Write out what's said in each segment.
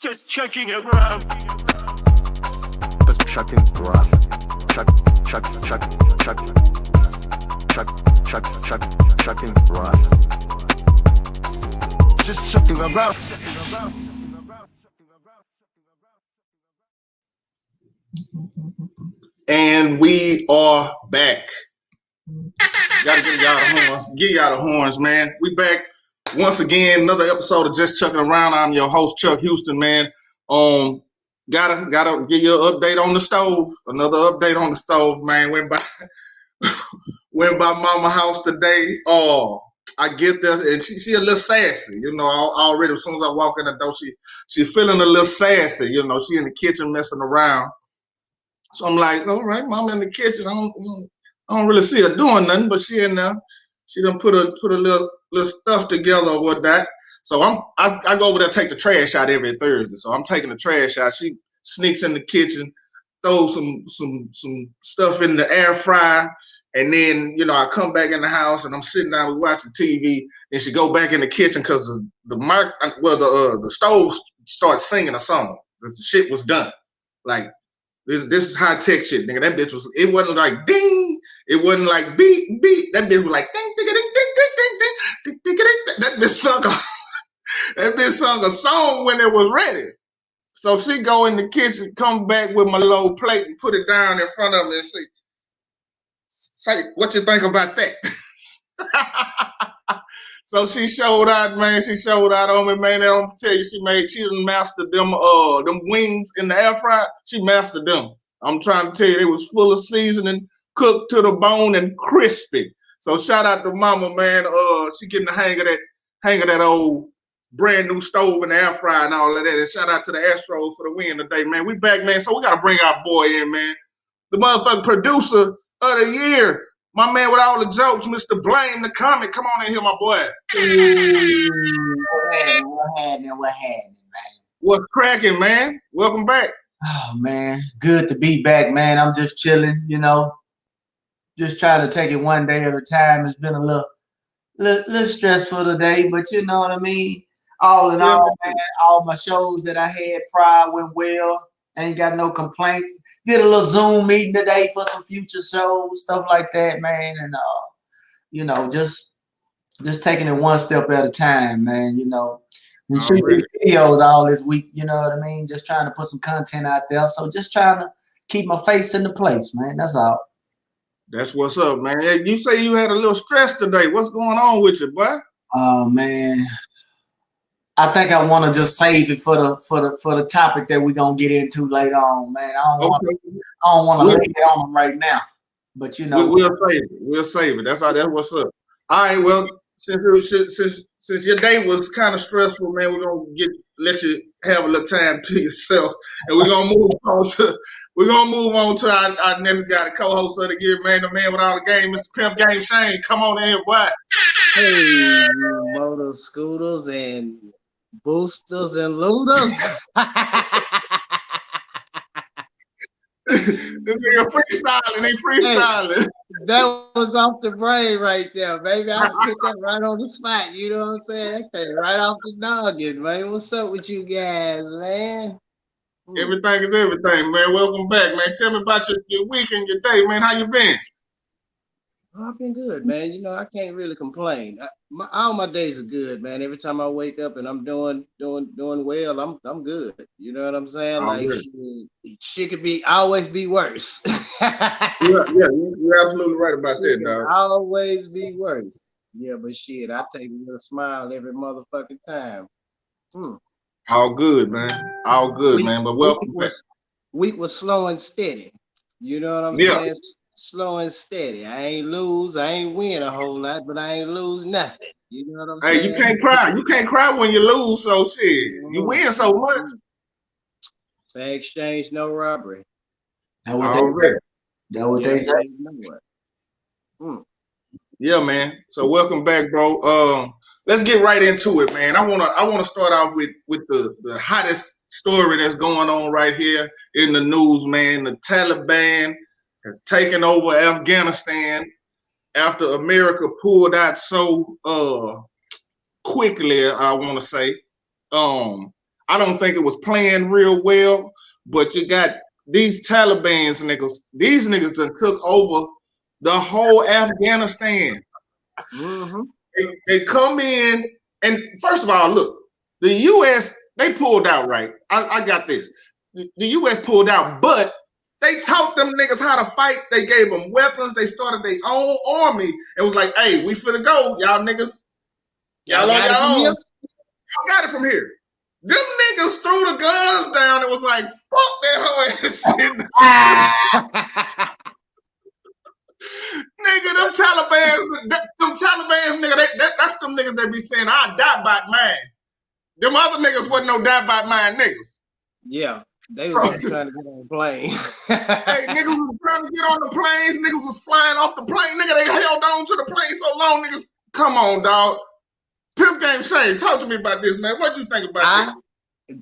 Just checking around. Just checking around. Checking around. Just checking around. And we are back. Gotta give y'all the horns. Give y'all the horns, man. We back once again. Another episode of Just Chuckn Around. I'm your host, Chuck Houston, man. Gotta give you an update on the stove. Another update on the stove, man. Went by mama house today. I get there and she a little sassy, you know. Already as soon as I walk in the door, she feeling a little sassy, you know. She in the kitchen messing around. So I'm like, all right, mama in the kitchen. I don't really see her doing nothing, but she in there. She done put a little stuff together or whatnot. So I go over there, take the trash out every Thursday. So I'm taking the trash out. She sneaks in the kitchen, throws some stuff in the air fryer, and then, you know, I come back in the house and I'm sitting down, we watching TV, and she go back in the kitchen because the stove started singing a song. The shit was done. Like, this is high tech shit, nigga. That bitch it wasn't like ding, it wasn't like beep beep. That bitch was like ding ding ding ding ding ding ding ding. That bitch sung a song when it was ready. So she go in the kitchen, come back with my little plate and put it down in front of me and say, what you think about that? So she showed out, man. She showed out on me, man. I'm tell you, she done mastered them wings in the air fryer. She mastered them. I'm trying to tell you, they was full of seasoning, cooked to the bone and crispy. So shout out to mama, man. She getting the hang of that old brand new stove in the air fryer and all of that. And shout out to the Astros for the win today, man. We back, man. So we gotta bring our boy in, man. The motherfucking producer of the year. My man with all the jokes, Mr. Blame the Comic. Come on in here, my boy. What happening, man? What's cracking, man? Welcome back. Oh, man. Good to be back, man. I'm just chilling, you know. Just trying to take it one day at a time. It's been a little stressful today, but you know what I mean? All in all, man, all my shows that I had prior went well. Ain't got no complaints. Did a little Zoom meeting today for some future shows, stuff like that, man. And you know, just taking it one step at a time, man. You know, we shoot these videos all this week. You know what I mean? Just trying to put some content out there. So just trying to keep my face in the place, man. That's all. That's what's up, man. You say you had a little stress today. What's going on with you, boy? Oh man, I think I want to just save it for the topic that we're gonna get into later on, man. I don't want to lay it on them right now, but you know, we'll save it. We'll save it. That's what's up. All right. Well, since your day was kind of stressful, man, we're gonna let you have a little time to yourself, and we're gonna move on to our next guy, the co-host of the year, man, the man with all the game, Mr. Pimp Game Shane. Come on in, boy. Hey, motor scooters and boosters and looters. This nigga freestyling, he freestyling. Hey, that was off the brain right there, baby. I hit that right on the spot. You know what I'm saying? That came right off the noggin, man. What's up with you guys, man? Everything is everything, man. Welcome back, man. Tell me about your week and your day, man. How you been? Oh, I've been good, man. You know, I can't really complain. All my days are good, man. Every time I wake up and I'm doing well, I'm good. You know what I'm saying? Like shit could always be worse. yeah, you're absolutely right about that, dog. Always be worse. Yeah, but shit, I take a little smile every motherfucking time. All good, man. All good, man. But welcome back. Week was slow and steady. You know what I'm saying? Slow and steady. I ain't win a whole lot, but I ain't lose nothing. You know what I'm saying? Hey, you can't cry. You can't cry when you lose, so shit. You win so much. Fair exchange, no robbery. That what they say. Yeah, man. So welcome back, bro. Let's get right into it, man. I wanna start off with the hottest story that's going on right here in the news, man. The Taliban has taken over Afghanistan after America pulled out so quickly, I want to say. I don't think it was playing real well. But you got these Taliban niggas. These niggas done took over the whole Afghanistan. Mm-hmm. They come in, and first of all, look, the U.S. they pulled out, right? I got this. The U.S. pulled out, but they taught them niggas how to fight. They gave them weapons. They started their own army. It was like, hey, we finna go, y'all niggas. Y'all on y'all own. Y'all got it from here. Them niggas threw the guns down. It was like, fuck that whole ass shit. Nigga, them Taliban, nigga, that's them niggas that be saying, I die by mine. Them other niggas wasn't no die by mine niggas. Yeah, they was trying to get on the plane. Hey, niggas was trying to get on the planes. Niggas was flying off the plane. Nigga, they held on to the plane so long. Niggas, come on, dog. Pimp Game Shane, talk to me about this, man. What you think about that?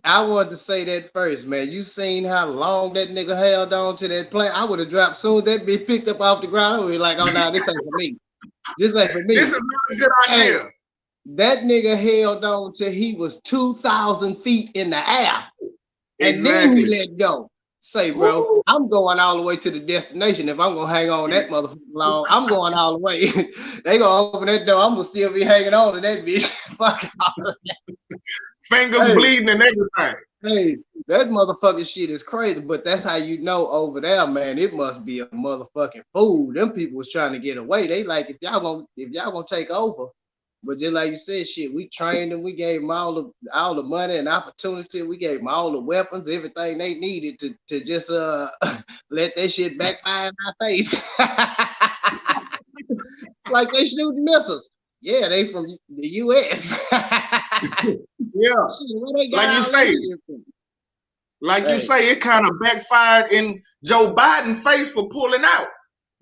I wanted to say that first, man. You seen how long that nigga held on to that plane? I would have dropped soon as that bitch picked up off the ground. I would be like, oh, no, this ain't for me. This ain't for me. This is not a good idea. Hey, that nigga held on till he was 2,000 feet in the air. And then he let go. Say, bro, I'm going all the way to the destination. If I'm going to hang on that motherfucker long, I'm going all the way. They going to open that door. I'm going to still be hanging on to that bitch. Fuck all of that. Fingers bleeding and everything. Hey, that motherfucking shit is crazy, but that's how you know over there, man. It must be a motherfucking fool. Them people was trying to get away. They like, if y'all gonna take over, but just like you said, shit, we trained them. We gave them all the money and opportunity. We gave them all the weapons, everything they needed to just let that shit backfire in our face. Like they shooting missiles. Yeah, they from the U.S. Yeah, like you say, it kind of backfired in Joe Biden's face for pulling out.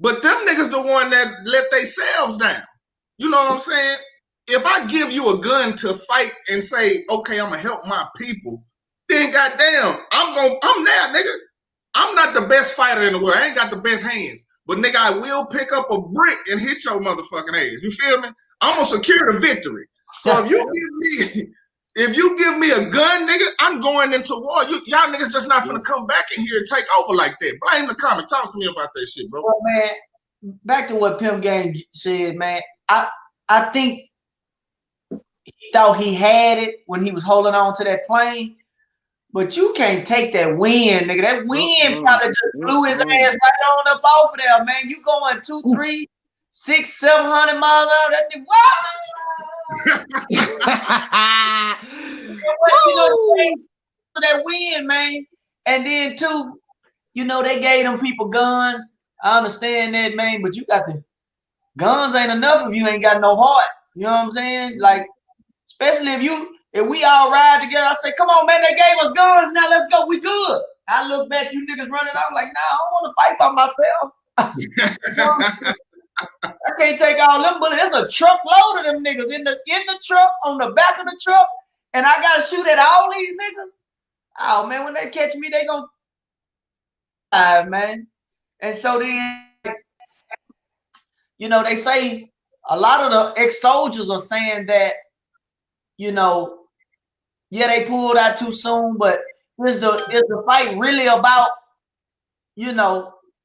But them niggas the one that let themselves down. You know what I'm saying? If I give you a gun to fight and say, okay, I'm gonna help my people, then goddamn, I'm there, nigga. I'm not the best fighter in the world. I ain't got the best hands. But nigga, I will pick up a brick and hit your motherfucking ass. You feel me? I'm gonna secure the victory. So if you give me a gun, nigga, I'm going into war. Y'all niggas just not gonna come back in here and take over like that. Blame the comment. Talk to me about that shit, bro. Well, man, back to what Pimp Game said, man. I think he thought he had it when he was holding on to that plane, but you can't take that wind, nigga. That wind probably just blew his ass right on up off of there, man. You going 2, 3, 6, 700 miles out of that thing. That wind, man. And then too, they gave them people guns. I understand that, man, but you got the guns ain't enough if you ain't got no heart. You know what I'm saying? Like, especially if we all ride together, I say, come on, man, they gave us guns. Now let's go. We good. I look back, you niggas running. I'm like, nah, I don't want to fight by myself. I can't take all them bullets. There's a truckload of them niggas in the truck, on the back of the truck, and I gotta shoot at all these niggas. Oh man, when they catch me, they gonna die, man. And so then, they say a lot of the ex-soldiers are saying that, they pulled out too soon, but is the fight really about,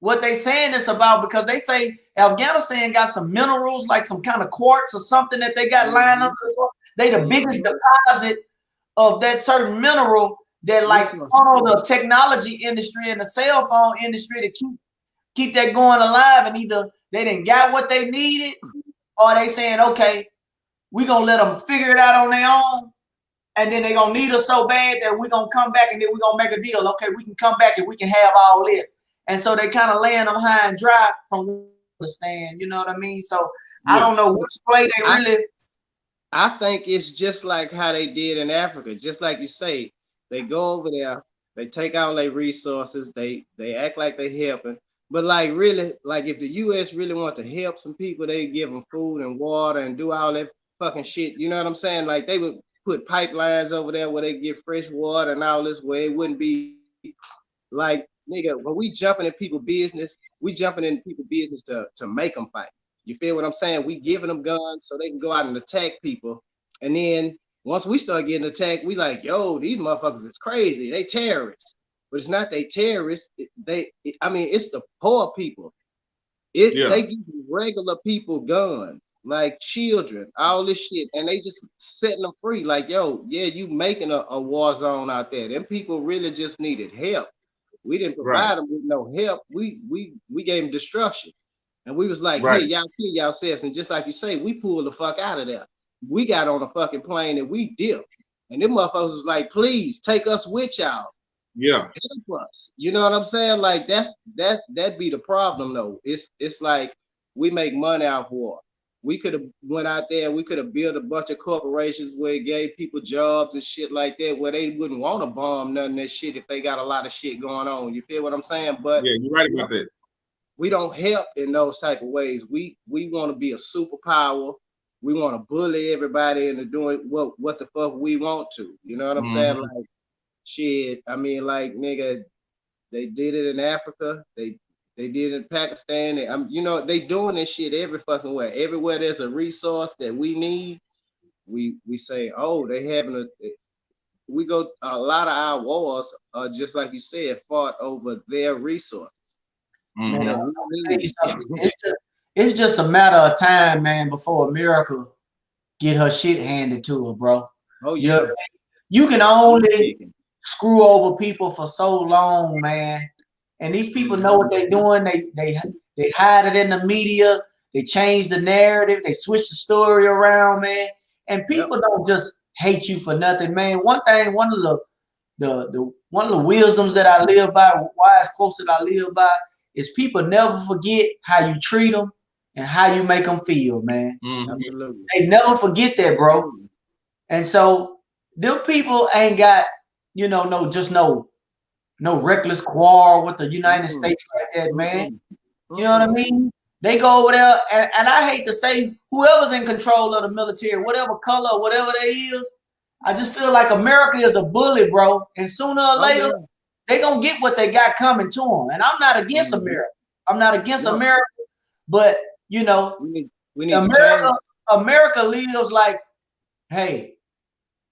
what they saying it's about? Because they say Afghanistan got some minerals, like some kind of quartz or something that they got lined up. They the biggest deposit of that certain mineral that funnel the technology industry and the cell phone industry to keep that going alive. And either they didn't got what they needed, or they saying, okay, we gonna let them figure it out on their own, and then they gonna need us so bad that we gonna come back and then we gonna make a deal. Okay, we can come back and we can have all this. And so they kind of laying them high and dry from the stand. You know what I mean? So I don't know which play they really. I think it's just like how they did in Africa. Just like you say, they go over there, they take all their resources, they act like they helping. But really, if the U.S. really want to help some people, they give them food and water and do all that fucking shit. You know what I'm saying? Like they would put pipelines over there where they get fresh water and all this, where it wouldn't be like, nigga, when we jumping in people's business, to make them fight. You feel what I'm saying? We giving them guns so they can go out and attack people. And then Once we start getting attacked, we like, yo, these motherfuckers is crazy. They terrorists. But it's not they terrorists. I mean, it's the poor people. They give regular people guns, like children, all this shit, and they just setting them free. Like, yo, yeah, you making a war zone out there. Them people really just needed help. We didn't provide them with no help. We gave them destruction. And we was like, hey, y'all kill yourselves. And just like you say, we pulled the fuck out of there. We got on a fucking plane and we dipped. And them motherfuckers was like, please take us with y'all. Yeah. Help us. You know what I'm saying? Like that be the problem though. It's like we make money off war. We could have went out there, we could have built a bunch of corporations where it gave people jobs and shit like that, where they wouldn't want to bomb none of that shit if they got a lot of shit going on. You feel what I'm saying? But yeah, you're right about that. We don't help in those type of ways. We want to be a superpower. We want to bully everybody into doing what the fuck we want to. You know what I'm saying? Like shit. I mean, like nigga, they did it in Africa. They did it in Pakistan. You know, they doing this shit every fucking way. Everywhere there's a resource that we need, we say, oh, they having we go a lot of our wars are just like you said, fought over their resources. Man, it's just a matter of time, man, before America get her shit handed to her, bro. Oh yeah. You can only screw over people for so long, man. And these people know what they're doing. They hide it in the media. They change the narrative. They switch the story around, man. And people don't just hate you for nothing, man. One of the wisdoms that I live by, wise quotes that I live by, is people never forget how you treat them and how you make them feel, man. Absolutely. They never forget that, bro. And so them people ain't got, no reckless quarrel with the United States like that, man. You know what I mean? They go over there, and I hate to say whoever's in control of the military, whatever color, whatever they is, I just feel like America is a bully, bro. And sooner or later, they gonna get what they got coming to them. And I'm not against America. I'm not against America, but we need America lives like, hey,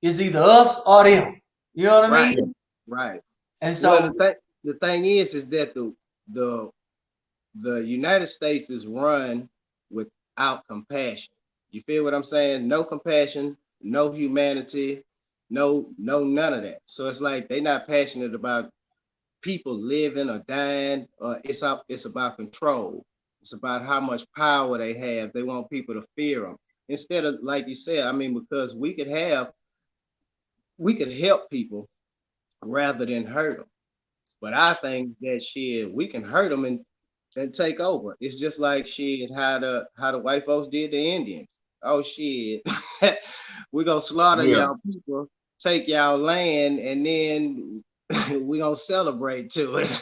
it's either us or them. You know what I mean? Right. And so the thing is that the United States is run without compassion. You feel what I'm saying? No compassion, no humanity, no none of that. So it's like they're not passionate about people living or dying. It's about control. It's about how much power they have. They want people to fear them instead of, like you said. I mean, because we could help people rather than hurt them. But I think that shit, we can hurt them and take over. It's just like shit how the white folks did the Indians. Oh shit, we gonna slaughter y'all people, take y'all land, and then we gonna celebrate to it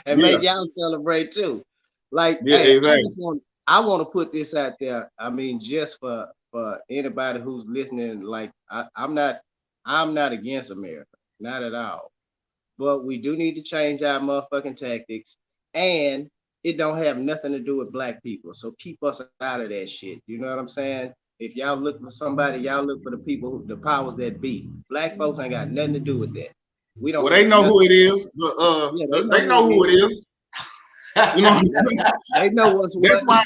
and make y'all celebrate too. Like, hey, exactly. I want to put this out there. I mean, just for anybody who's listening, like I'm not against America, not at all. But we do need to change our motherfucking tactics, and it don't have nothing to do with black people. So keep us out of that shit. You know what I'm saying? If y'all look for somebody, y'all look for the people, the powers that be. Black folks ain't got nothing to do with that. We don't. Well, they know who it is. They know who it is. You know, they know what's what.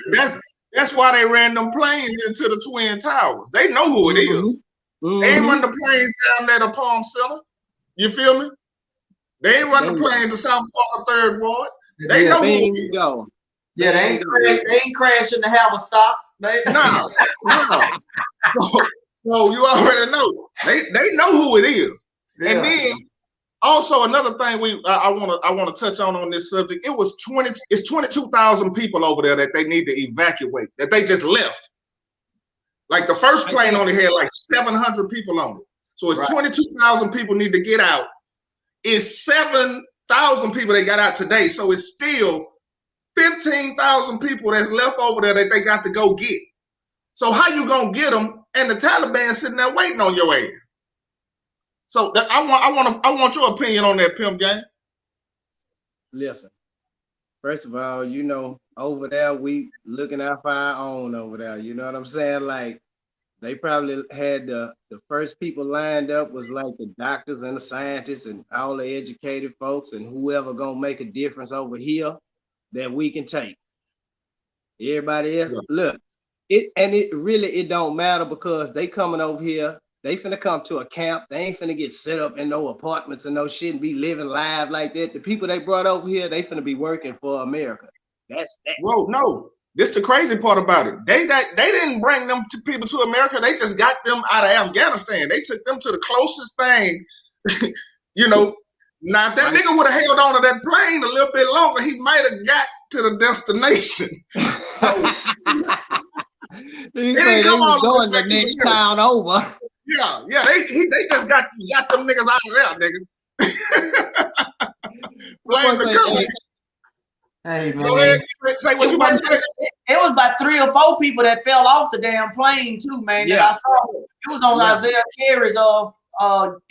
That's why they ran them planes into the Twin Towers. They know who it is. They ain't run the planes down there to Palm Center. You feel me? They ain't run the plane to South Park or Third Ward. They know who it is. Go. Yeah, they ain't crashing the Haverstock. No. So you already know. They know who it is. Yeah. And then also another thing I want to touch on this subject. It's 22,000 people over there that they need to evacuate, that they just left. Like the first plane only had like 700 people on it. So it's 22,000 people need to get out. It's 7,000 people that got out today. So it's still 15,000 people that's left over there that they got to go get. So how you gonna get them? And the Taliban sitting there waiting on your ass. So I want your opinion on that, Pimp Gang. Listen, first of all, over there we looking out for our own over there. You know what I'm saying? Like They probably had the first people lined up was like the doctors and the scientists and all the educated folks and whoever gonna make a difference over here that we can take. Everybody else, Yeah. look, it really it don't matter because they coming over here. They finna come to a camp. They ain't finna get set up in no apartments and no shit and be living live like that. The people they brought over here, they finna be working for America. That's that. Whoa, no. This the crazy part about it. They didn't bring them people to America. They just got them out of Afghanistan. They took them to the closest thing. You know, now if that nigga would have held on to that plane a little bit longer, he might have got to the destination. So they didn't come going the next town over. Yeah, they just got them niggas out of there, nigga. Blame the company. Hey, man. Go ahead, say what you about to say. It was about 3 or 4 people that fell off the damn plane too, man. Yeah. That I saw. It was on Isaiah Carey's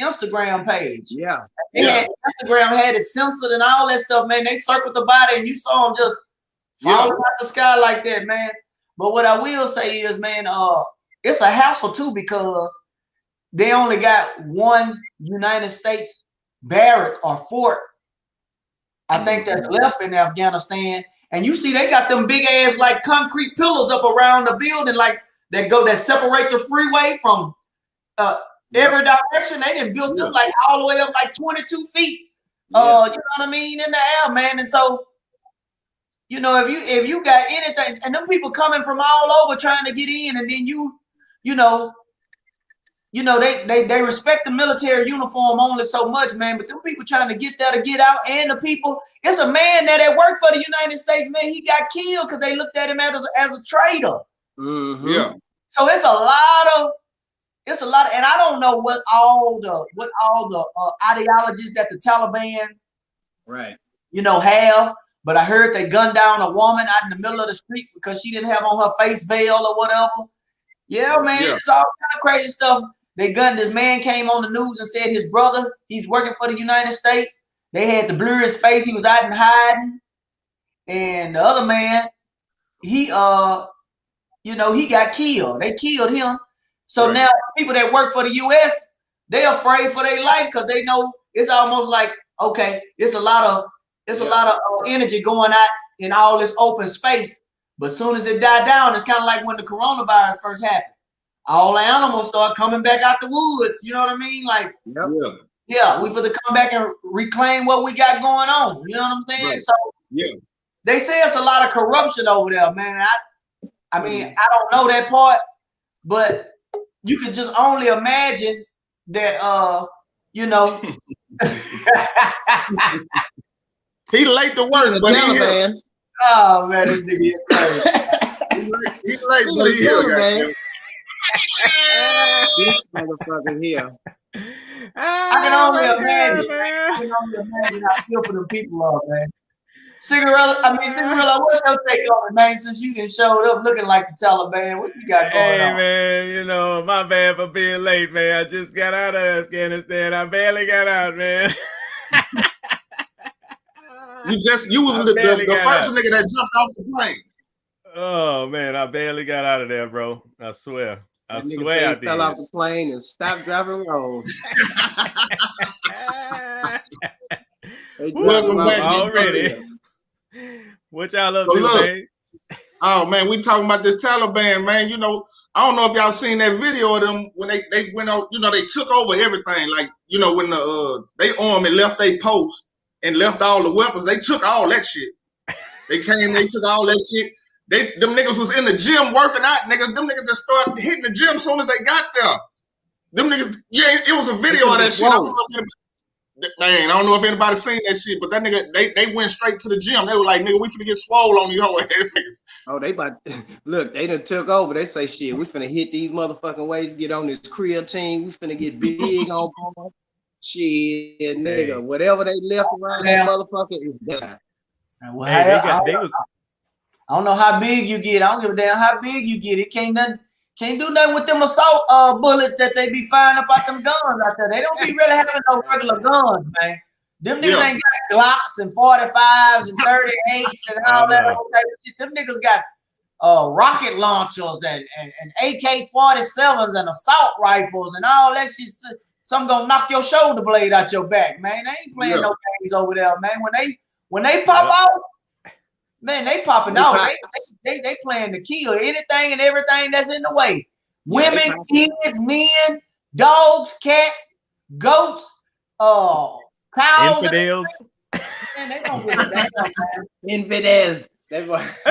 Instagram page. Yeah. Instagram had it censored and all that stuff, man. They circled the body and you saw them just falling out the sky like that, man. But what I will say is, man, it's a hassle too because they only got one United States barrack or fort, I think, that's left in Afghanistan. And you see they got them big ass like concrete pillars up around the building like that separate the freeway from every direction. They done built them like all the way up like 22 feet. You know what I mean, in the air, man. And so, you know, if you got anything, and them people coming from all over trying to get in, and then you know, they respect the military uniform only so much, man. But them people trying to get there to get out, and the people, it's a man that worked for the United States, man. He got killed because they looked at him as a traitor. Mm-hmm. Yeah. So it's a lot, and I don't know what all the ideologies that the Taliban, have. But I heard they gunned down a woman out in the middle of the street because she didn't have on her face veil or whatever. Yeah, man, it's all kind of crazy stuff. They gunned this man, came on the news and said his brother, he's working for the United States. They had to blur his face. He was out and hiding. And the other man, he got killed. They killed him. So now people that work for the U.S., they're afraid for their life because they know it's almost like, okay, it's a lot of energy going out in all this open space. But as soon as it died down, it's kind of like when the coronavirus first happened. All the animals start coming back out the woods. You know what I mean? Like, we for to come back and reclaim what we got going on. You know what I'm saying? Right. So they say it's a lot of corruption over there, man. I mean, I don't know that part, but you can just only imagine that, He late to work, but he here. Oh man, this nigga is crazy. He late, but he here, man. This motherfucker here. I can only imagine how I feel for the people are, man. Cinderella, what's your take on it, man? Since you done showed up looking like the Taliban, what you got going on? Hey, man, my bad for being late, man. I just got out of Afghanistan. I barely got out, man. You was the first nigga that jumped off the plane. Oh man, I barely got out of there, bro. I swear. I swear I did. Fell off the plane and stopped driving road. Welcome back already. What y'all up to, man? Oh man, we talking about this Taliban, man. You know, I don't know if y'all seen that video of them when they went out. You know, they took over everything. Like, you know, when they army left their post and left all the weapons, they took all that shit. They came, they took all that shit. Them niggas was in the gym working out, niggas. Them niggas just started hitting the gym as soon as they got there. Them niggas, it was a video of that shit. I don't know if anybody seen that shit, but that nigga, they went straight to the gym. They were like, nigga, we finna get swole on these whole ass niggas. Oh, they done took over. They say, shit, we finna hit these motherfucking ways, get on this creatine. We finna get big on board. Shit, nigga, whatever they left around that motherfucker is done. Well, I don't know how big you get. I don't give a damn how big you get. It can't do nothing with them assault bullets that they be firing up out them guns out there. They don't be really having no regular guns, man. Them niggas ain't got Glocks and 45s and 38s and all that whole type of shit. Them niggas got rocket launchers and AK-47s and assault rifles and all that shit. Some gonna knock your shoulder blade out your back, man. They ain't playing no games over there, man. When they pop out, man, they popping out. They playing to kill anything and everything that's in the way. Women, kids, men, dogs, cats, goats, cows, infidels. Man, they don't give a damn, man. Infidels. I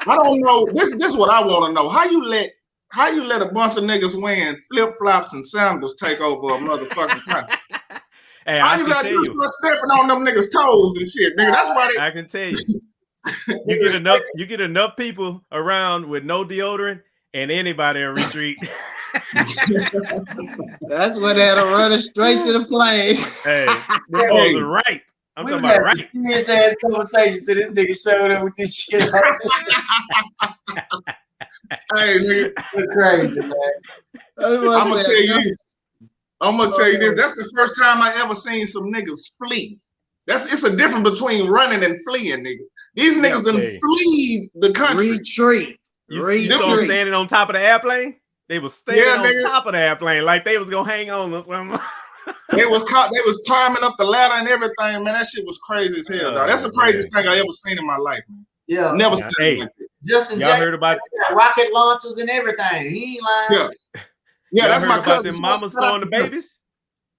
don't know. This is what I want to know. How you let a bunch of niggas wearing flip flops and sandals take over a motherfucking country? Hey, All you got to do is start stepping on them niggas' toes and shit, nigga. That's why I can tell you. You get enough people around with no deodorant, and anybody will retreat. That's when they'll run it straight to the plane. Hey, those are right. I'm talking about right. Serious ass conversation to this nigga showed up with this shit. Hey, nigga, you're crazy, man. I'm gonna tell you this. That's the first time I ever seen some niggas flee. It's a difference between running and fleeing, nigga. These niggas done flee the country. Retreat. You saw them standing on top of the airplane? They was standing on top of the airplane like they was gonna hang on or something. They was climbing up the ladder and everything, man. That shit was crazy as hell, dog. That's the craziest thing I ever seen in my life, man. Yeah, never seen it like that. Justin Jackson heard about rocket launchers and everything. He ain't lying. Yeah, that's my cousin. Them mamas throwing the babies.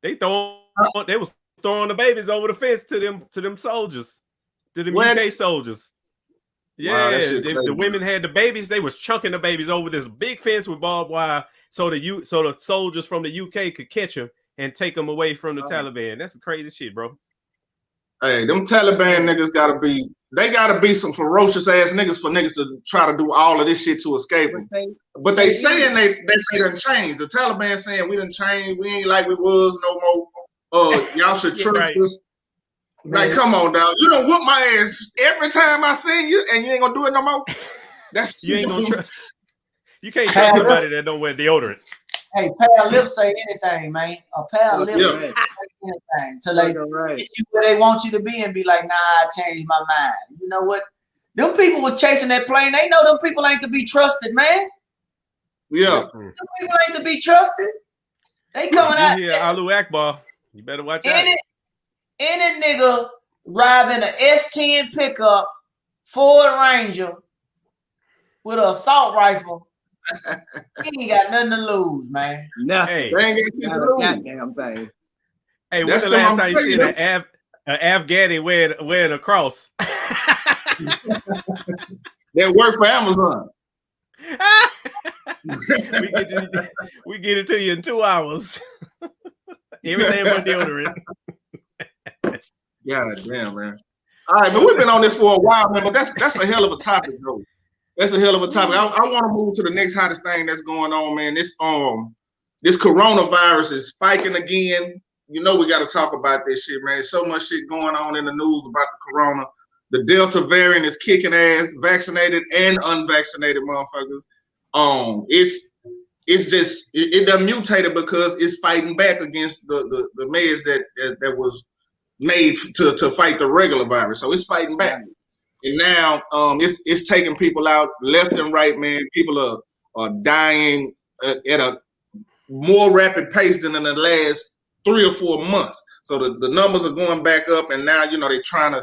They was throwing the babies over the fence to them soldiers, to them UK soldiers. Yeah, the women had the babies. They was chunking the babies over this big fence with barbed wire, so the soldiers from the UK could catch them and take them away from the Taliban. That's some crazy shit, bro. Hey, them Taliban niggas gotta be some ferocious ass niggas for niggas to try to do all of this shit to escape them. But they saying they done changed. The Taliban saying we done changed. We ain't like we was no more. Y'all should trust us. Like, come on, dog. You don't whoop my ass every time I see you, and you ain't gonna do it no more. That's you ain't gonna trust. You can't trust somebody that don't wear deodorant. Hey, pair of lips say anything, man. A pair of lips say anything. So they get you where they want you to be and be like, nah, I changed my mind. You know what? Them people was chasing that plane. They know them people ain't to be trusted, man. Yeah. Them people ain't to be trusted. They coming out. Alu Akbar. You better watch out. Any nigga driving an S10 pickup, Ford Ranger with an assault rifle, he ain't got nothing to lose, man. Nothing. Hey, they ain't got a goddamn thing. Hey, when's the last time you seen an Afghani wearing a cross? That work for Amazon. we get it to you in 2 hours. Everything but deodorant. God damn, man. All right, but we've been on this for a while, man. But that's a hell of a topic, though. That's a hell of a topic. I want to move to the next hottest thing that's going on, man. This coronavirus is spiking again. You know we got to talk about this shit, man. There's so much shit going on in the news about the corona. The Delta variant is kicking ass, vaccinated and unvaccinated motherfuckers. It's just it done mutated because it's fighting back against the meds that was made to fight the regular virus. So it's fighting back. And now it's taking people out left and right, man. People are dying at a more rapid pace than in the last 3 or 4 months. So the numbers are going back up, and now they're trying to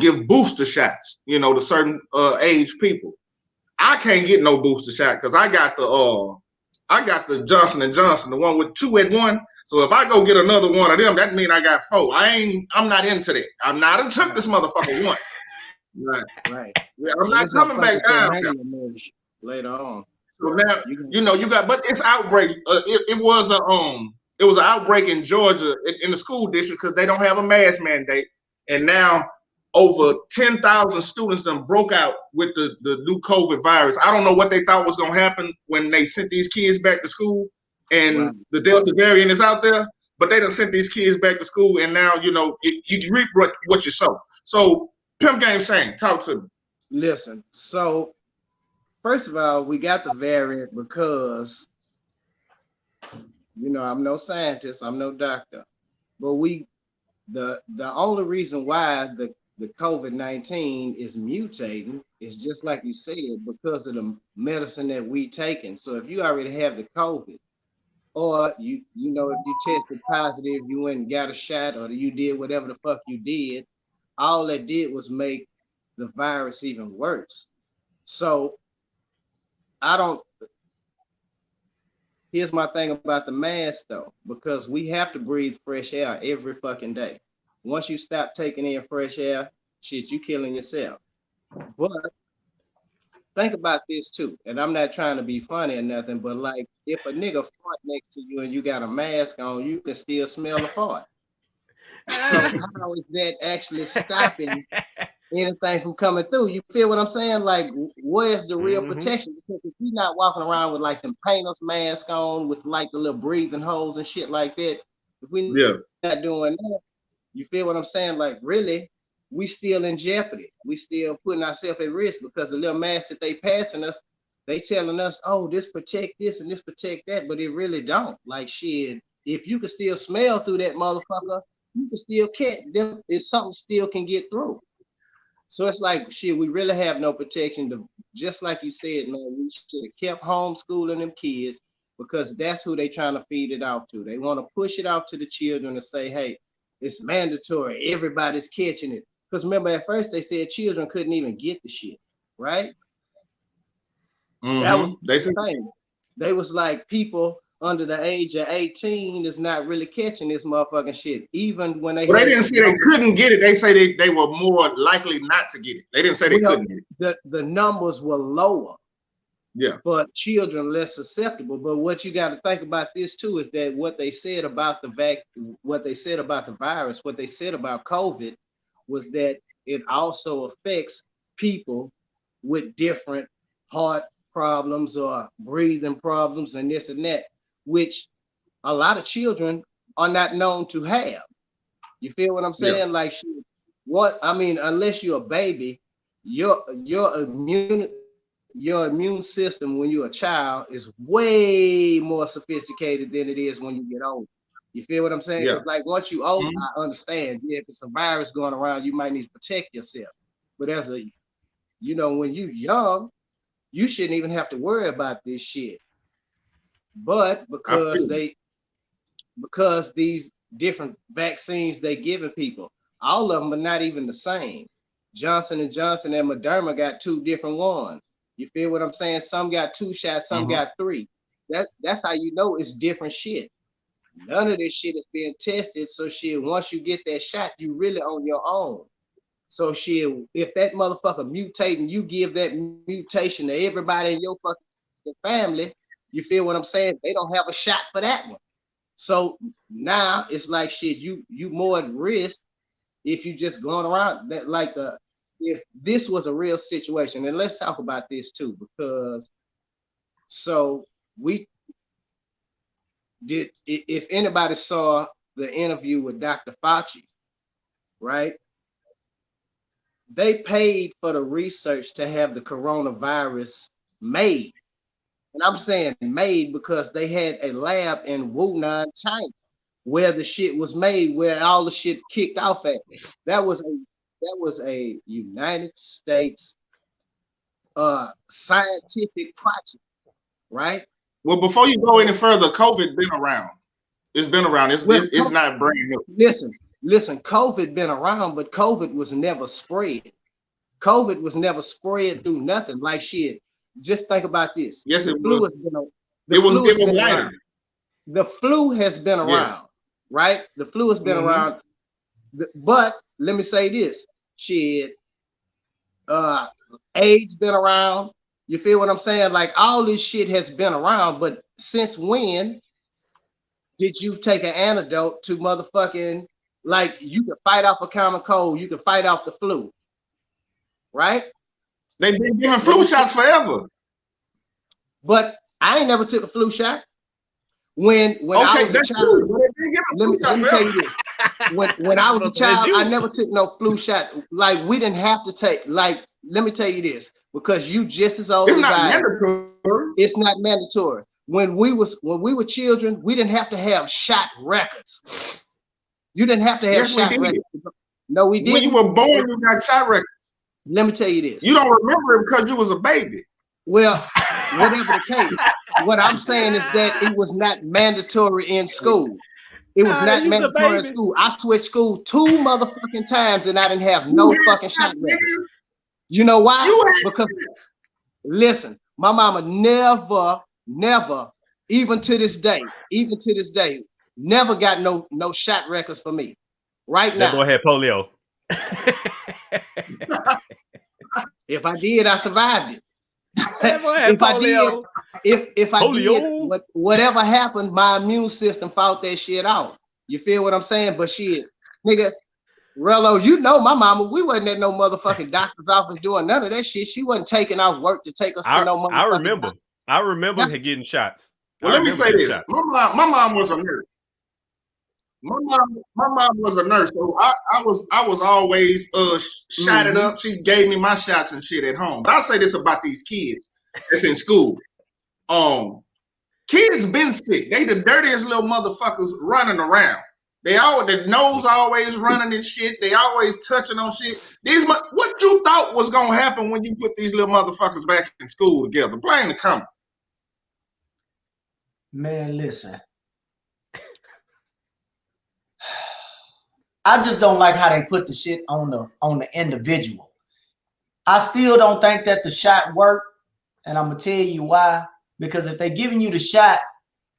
give booster shots to certain age people. I can't get no booster shot because I got the Johnson & Johnson, the one with 2 at 1. So if I go get another one of them, that means I got 4. I'm not into that. I'm not took this motherfucker once. Right. Yeah, I'm not coming back down later on. So now you got, but it's outbreaks. It was an outbreak in Georgia in the school district because they don't have a mask mandate, and now over 10,000 students done broke out with the new COVID virus. I don't know what they thought was gonna happen when they sent these kids back to school, and the Delta variant is out there. But they done sent these kids back to school, and now you reap what you sow. So Pimp Game Shane, talk to me. Listen, so first of all, we got the variant because I'm no scientist, I'm no doctor, but the only reason why the the COVID-19 is mutating, it's just like you said, because of the medicine that we taking. So if you already have the COVID, or you know, if you tested positive, you went and got a shot, or you did whatever the fuck you did, all that did was make the virus even worse. So I don't. Here's my thing about the mask though, because we have to breathe fresh air every fucking day. Once you stop taking in fresh air, shit, you killing yourself. But think about this too, and I'm not trying to be funny or nothing, but like if a nigga fart next to you and you got a mask on, you can still smell a fart. So how is that actually stopping anything from coming through? You feel what I'm saying? Like, where's the real protection? Because if you're not walking around with like them painters mask on with like the little breathing holes and shit like that, if we not doing that, you feel what I'm saying? Like, really, we still in jeopardy. We still putting ourselves at risk because the little mask that they passing us, they telling us, oh, this protect this and this protect that, but it really don't. Like, shit, if you can still smell through that motherfucker, you can still catch them. If something still can get through. So it's like, shit, we really have no protection. Just like you said, man, we should have kept homeschooling them kids because that's who they trying to feed it off to. They want to push it off to the children and say, hey, it's mandatory. Everybody's catching it. Because remember, at first they said children couldn't even get the shit, right? That was the thing. They was like, people under the age of 18 is not really catching this motherfucking shit. Even when they didn't say they couldn't get it. They say they were more likely not to get it. They didn't say they couldn't get it. The numbers were lower. Yeah. But children less susceptible. But what you got to think about this too is that what they said about what they said about the virus, what they said about COVID was that it also affects people with different heart problems or breathing problems and this and that, which a lot of children are not known to have. You feel what I'm saying? Yeah. Like, unless you're a baby, your immune system when you're a child is way more sophisticated than it is when you get older. You feel what I'm saying? Yeah. It's like once you old, I understand. Yeah, if it's a virus going around, you might need to protect yourself. But when you young, you shouldn't even have to worry about this shit. But because these different vaccines they giving people, all of them are not even the same. Johnson & Johnson and Moderna got 2 different ones. You feel what I'm saying? Some got 2 shots, some got 3. That's how you know it's different shit. None of this shit is being tested. So shit, once you get that shot, you really on your own. So shit, if that motherfucker mutate and you give that mutation to everybody in your fucking family, you feel what I'm saying? They don't have a shot for that one. So now it's like shit, you more at risk if you just going around that if this was a real situation. And let's talk about this too, because if anybody saw the interview with Dr. Fauci, right? They paid for the research to have the coronavirus made. And I'm saying made because they had a lab in Wuhan, China, where the shit was made, where all the shit kicked off at. That was a United States scientific project, right? Well, before you go any further, COVID been around. It's been around. It's not brand new. Listen, COVID been around, but COVID was never spread. COVID was never spread through nothing. Like shit. Just think about this. Yes, it was. It was lighter. The flu has been around, right? The flu has been around. But let me say this. Shit. AIDS been around. You feel what I'm saying? Like all this shit has been around, but since when did you take an antidote to motherfucking, like you can fight off a common cold, you can fight off the flu, right? They've been giving flu shots forever. But I ain't never took a flu shot. When I was a child, let me tell you this. When I was a child, I never took no flu shot. Like we didn't have to take, like, let me tell you this, because you just as old as I am. It's not mandatory. When we were children, we didn't have to have shot records. You didn't have to have shot records. No, we didn't. When you were born, you got shot records. Let me tell you this. You don't remember it because you was a baby. Well, whatever the case, what I'm saying is that it was not mandatory in school. It was not mandatory in school. I switched school 2 motherfucking times and I didn't have no fucking shot records. You know why? Because listen, my mama never, even to this day, never got no shot records for me. Right now. That boy had polio. If I did, I survived it. If I did, whatever happened, my immune system fought that shit off. You feel what I'm saying? But shit, nigga, Rello, you know my mama, we wasn't at no motherfucking doctor's office doing none of that shit. She wasn't taking off work to take us to no motherfucking doctor. I remember getting shots. Well, let me say this. My mom was a nurse. My mom was a nurse, so I was always shotted up. She gave me my shots and shit at home. But I'll say this about these kids that's in school. Kids been sick. They the dirtiest little motherfuckers running around. Their nose always running and shit. They always touching on shit. What you thought was gonna happen when you put these little motherfuckers back in school together? Blame the comment. Man, listen. I just don't like how they put the shit on the individual. I still don't think that the shot worked, and I'm gonna tell you why. Because if they're giving you the shot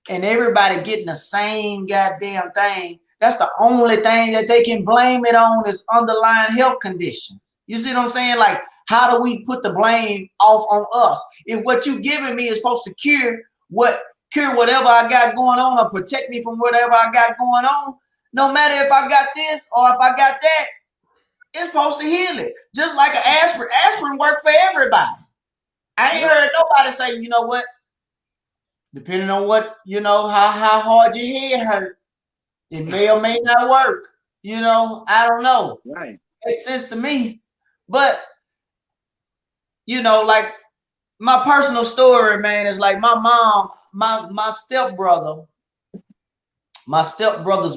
and everybody getting the same goddamn thing, that's the only thing that they can blame it on is underlying health conditions. You see what I'm saying? Like, how do we put the blame off on us? If what you giving me is supposed to cure whatever I got going on or protect me from whatever I got going on, no matter if I got this or if I got that, it's supposed to heal it. Just like an aspirin. Aspirin work for everybody. I ain't heard nobody say, you know what? Depending on what, how hard your head hurt, it may or may not work. I don't know. Right. Makes sense to me. But, like my personal story, man, is like my mom, my stepbrother's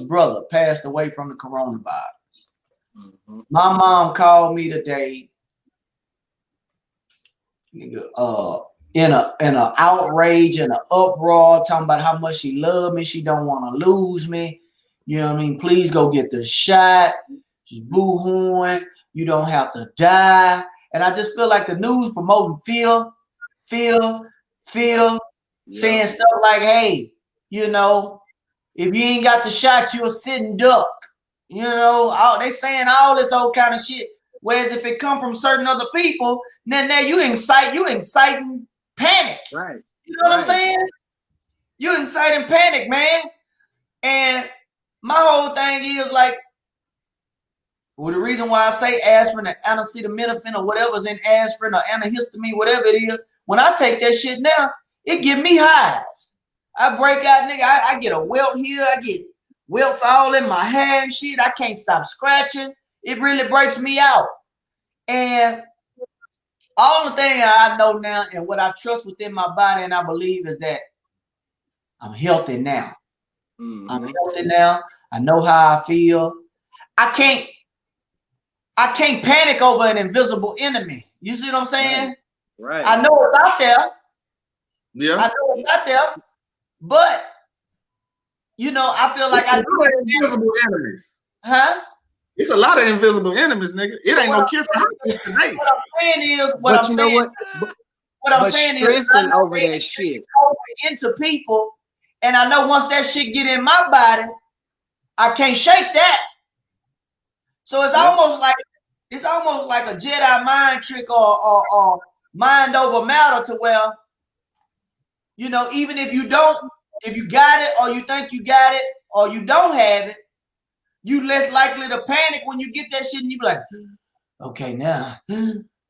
brother passed away from the coronavirus. Mm-hmm. My mom called me today, in an outrage and an uproar, talking about how much she loved me. She don't want to lose me. You know what I mean? Please go get the shot. She's boo-hooing. You don't have to die. And I just feel like the news promoting fear, saying stuff like, hey, if you ain't got the shot, you're a sitting duck. They saying all this old kind of shit. Whereas if it come from certain other people, then now you inciting panic. Right. You know what I'm saying? You inciting panic, man. And my whole thing is like, well, the reason why I say aspirin or acetaminophen or whatever's in aspirin or antihistamine, whatever it is, when I take that shit now, it give me hives. I break out, nigga. I get a welt here. I get welts all in my hair and shit. I can't stop scratching. It really breaks me out. And all the thing I know now and what I trust within my body and I believe is that I'm healthy now. Mm-hmm. I'm healthy now. I know how I feel. I can't panic over an invisible enemy. You see what I'm saying? Right. I know it's out there. Yeah. I know it's out there. But, I feel like I do invisible enemies. Huh? It's a lot of invisible enemies, nigga. It ain't no cure for herpes today. What I'm saying is, what I'm saying is, stressing over that shit into people, and I know once that shit get in my body, I can't shake that. So it's almost like a Jedi mind trick or mind over matter to where, even if you got it or you think you got it or you don't have it, you less likely to panic when you get that shit and you be like, okay, now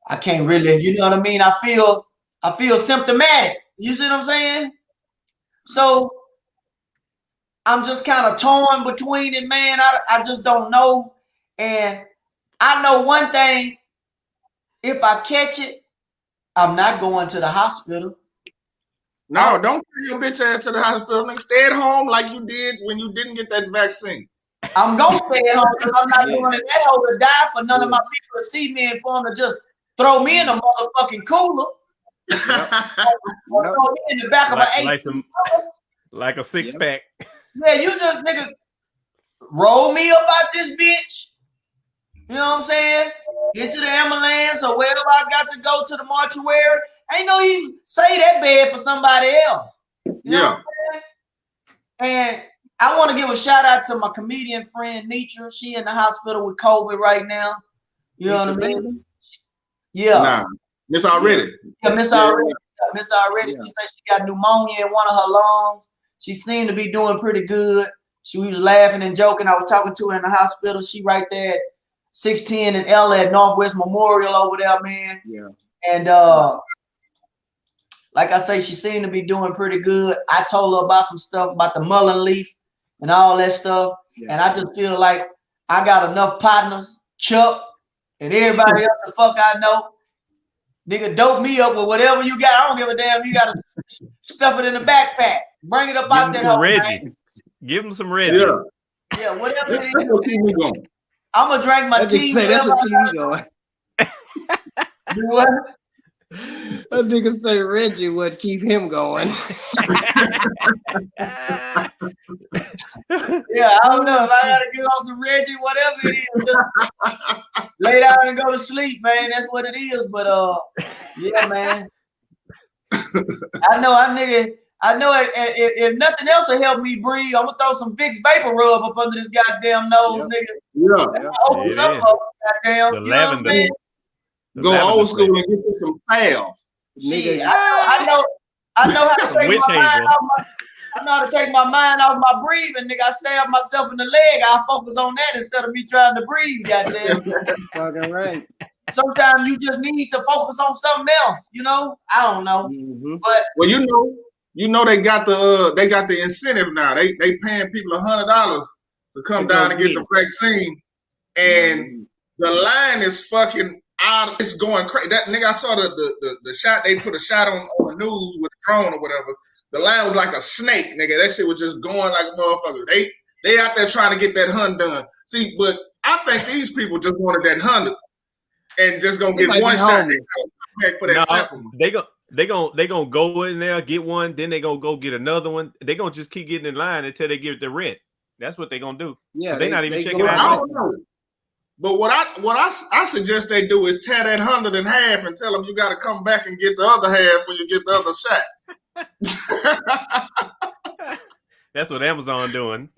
I can't really, you know what I mean? I feel symptomatic. You see what I'm saying? So I'm just kind of torn between it, man. I just don't know. And I know one thing, if I catch it, I'm not going to the hospital. No, don't bring your bitch ass to the hospital. Nigga, stay at home like you did when you didn't get that vaccine. I'm gonna stay at home because I'm not going in that hole to die for none of my people to see me and for them to just throw me in a motherfucking cooler. Or throw me in the back of an like a 6-pack. Yeah, you just nigga roll me up out this bitch. You know what I'm saying? Get to the ambulance or wherever I got to go to the mortuary. Ain't no even say that bed for somebody else. You know what I'm saying? And I want to give a shout out to my comedian friend Nitra. She in the hospital with COVID right now. You know what I mean? Yeah. Nah, Miss Already. Yeah, Miss Already. Miss Already. She said she got pneumonia in one of her lungs. She seemed to be doing pretty good. She was laughing and joking. I was talking to her in the hospital. She right there at 610 and Ella at Northwest Memorial over there, man. Yeah. And like I say, she seemed to be doing pretty good. I told her about some stuff about the mullen leaf and all that stuff. Yeah. And I just feel like I got enough partners, Chuck, and everybody else the fuck I know. Nigga, dope me up with whatever you got. I don't give a damn. You got to stuff it in the backpack. Bring it up out there. Give him some Reggie. Yeah, whatever it is. I'm going to drink my tea. That's what keep me going. Do what? That nigga say Reggie would keep him going. Yeah, I don't know. If I gotta get on some Reggie, whatever it is, just lay down and go to sleep, man. That's what it is. But yeah, man. I know if nothing else will help me breathe, I'm gonna throw some Vicks Vapor Rub up under this goddamn nose, nigga. Yeah. Open something up, goddamn. The lavender. Go old school and get you some salve. Shit, I know how to take my mind off I know how to take my mind off my breathing, nigga. I stab myself in the leg. I focus on that instead of me trying to breathe, goddamn. Fucking right. Sometimes you just need to focus on something else, you know? I don't know. Mm-hmm. But well, you know they got the incentive now. They paying people $100 to come down and get the vaccine. And the line is fucking out. It's going crazy. That nigga, I saw the shot. They put a shot on the news with a drone or whatever. The line was like a snake, nigga. That shit was just going like a motherfucker. They out there trying to get that hunt done. See, but I think these people just wanted that 100 and just gonna get one shot. They for that second. They gonna go in there, get one, then they gonna go get another one. They gonna just keep getting in line until they get the rent. That's what they gonna do. Yeah, they're not even checking out. I don't know. But what I suggest they do is tear that 100 in half and tell them you got to come back and get the other half when you get the other shot. That's what Amazon doing.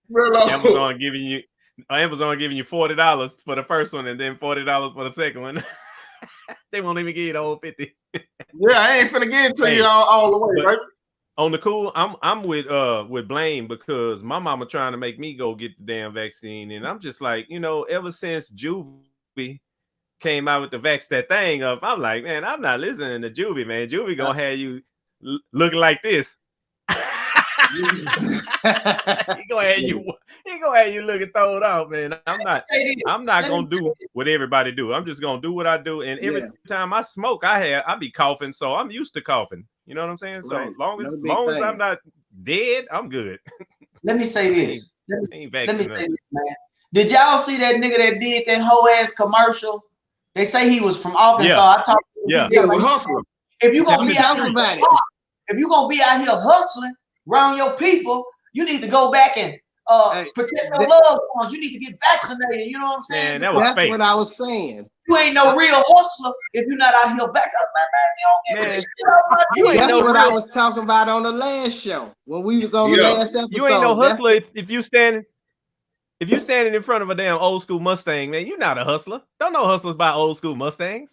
Real Amazon giving you $40 for the first one and then $40 for the second one. They won't even give you the whole 50. Yeah, I ain't finna give it to you all the way, right? On the cool, I'm with Blaine because my mama trying to make me go get the damn vaccine, and I'm just like, you know, ever since Juvie came out with the that thing up, I'm like, man, I'm not listening to Juvie, man. Juvie gonna have you looking like this. He gonna have you looking thrown out, man. I'm not gonna do what everybody do. I'm just gonna do what I do, and every time I smoke, I be coughing, so I'm used to coughing. You know what I'm saying? So long as I'm not dead, I'm good. Let me say this. Let me say this, man. Did y'all see that nigga that did that whole ass commercial? They say he was from Arkansas. I talked to him. Hustler. If you're gonna be out here hustling around your people, you need to go back and protect your loved ones. You need to get vaccinated. You know what I'm saying? Man, that's fake. What I was saying. You ain't no real hustler if you're not out here vaccinated. That's what I was talking about on the last show when we was on the last episode. You ain't no hustler if you standing in front of a damn old school Mustang, man. You're not a hustler. Don't know hustlers buy old school Mustangs.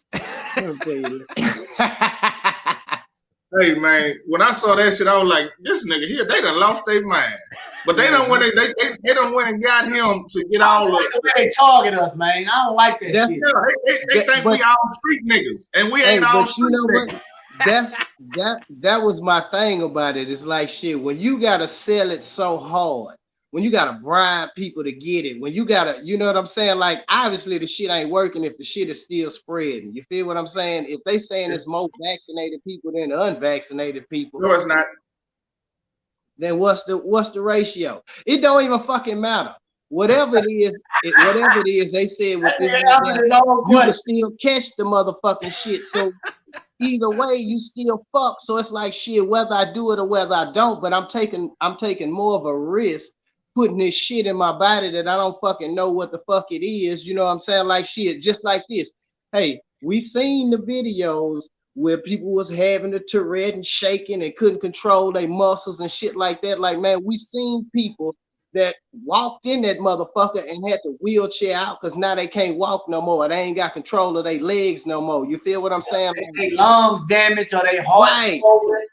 Hey man, when I saw that shit, I was like, "This nigga here, they done lost their mind." But they done went and got him to get all of the way they target us, man. I don't like that shit. They think we all street niggas, and we ain't all street niggas. That was my thing about it. It's like shit when you gotta sell it so hard. When you gotta bribe people to get it, when you gotta, you know what I'm saying? Like, obviously the shit ain't working if the shit is still spreading. You feel what I'm saying? If they saying it's more vaccinated people than the unvaccinated people, no, it's not. Then what's the ratio? It don't even fucking matter. whatever it is, they said with this right now, you can still catch the motherfucking shit. So either way, you still fuck. So it's like shit, whether I do it or whether I don't. But I'm taking more of a risk putting this shit in my body that I don't fucking know what the fuck it is. You know what I'm saying? Like shit, just like this. Hey, we seen the videos where people was having the Tourette and shaking and couldn't control their muscles and shit like that. Like, man, we seen people that walked in that motherfucker and had to wheelchair out because now they can't walk no more. They ain't got control of their legs no more. You feel what I'm saying? They lungs damaged or they heart swollen.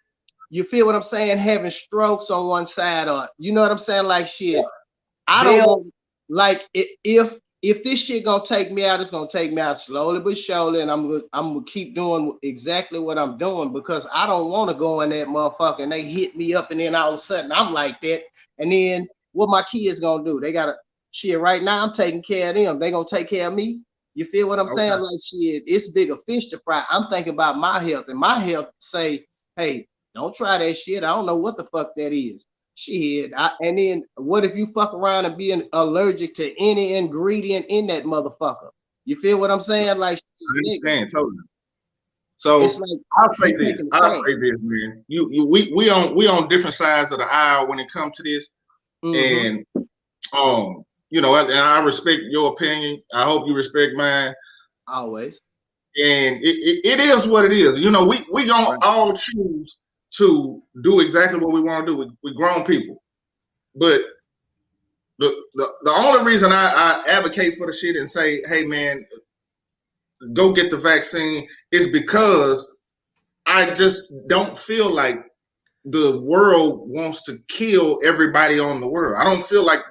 You feel what I'm saying? Having strokes on one side, or you know what I'm saying? Like shit. I don't want, like if this shit gonna take me out, it's gonna take me out slowly but surely, and I'm gonna keep doing exactly what I'm doing because I don't want to go in that motherfucker and they hit me up and then all of a sudden I'm like that, and then what my kids gonna do? They gotta shit. Right now I'm taking care of them. They gonna take care of me. You feel what I'm saying? Like shit, it's bigger fish to fry. I'm thinking about my health, and my health say, hey, don't try that shit. I don't know what the fuck that is. Shit. And then what if you fuck around and be allergic to any ingredient in that motherfucker? You feel what I'm saying? Like, I understand totally. So like, I'll say this, man. We on different sides of the aisle when it comes to this. And you know, and I respect your opinion. I hope you respect mine. Always. And it is what it is. You know, we gonna all choose to do exactly what we want to do. We grown people. But the only reason I advocate for the shit and say, hey man, go get the vaccine is because I just don't feel like the world wants to kill everybody on the world. I don't feel like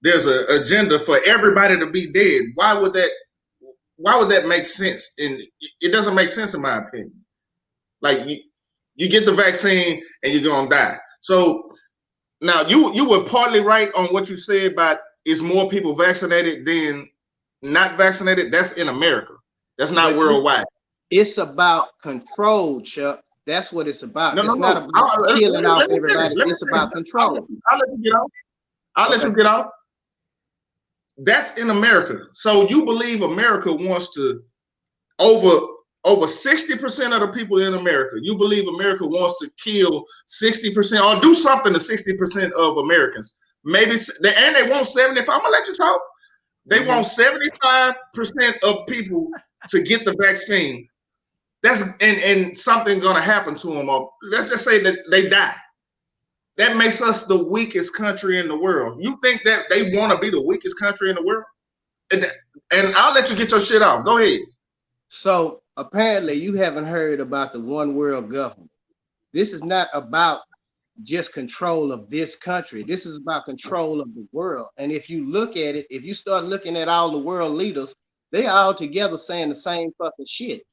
there's an agenda for everybody to be dead. Why would that make sense? And it doesn't make sense in my opinion. Like you get the vaccine and you're gonna die. So now you were partly right on what you said about is more people vaccinated than not vaccinated. That's in America. That's not worldwide. It's about control, Chuck. That's what it's about. It's not about killing off everybody. It's about control. I'll let you get off. I'll let you get off. That's in America. So you believe America wants to over 60% of the people in America, you believe America wants to kill 60% or do something to 60% of Americans. Maybe they want 75. I'm gonna let you talk. They want 75% of people to get the vaccine. That's and something's gonna happen to them. Or let's just say that they die. That makes us the weakest country in the world. You think that they want to be the weakest country in the world? And I'll let you get your shit off. Go ahead. So apparently you haven't heard about the one world government. This is not about just control of this country. This is about control of the world. And if you look at it, if you start looking at all the world leaders, they are all together saying the same fucking shit.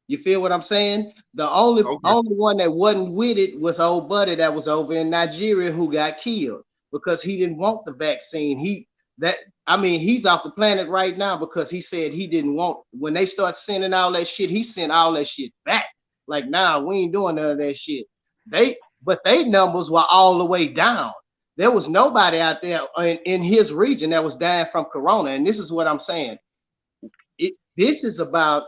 You feel what I'm saying? The only one that wasn't with it was old buddy that was over in Nigeria who got killed because he didn't want the vaccine. He's off the planet right now because he said he didn't want. When they start sending all that shit, he sent all that shit back. Like, nah, we ain't doing none of that shit. But they numbers were all the way down. There was nobody out there in his region that was dying from corona. And this is what I'm saying. This is about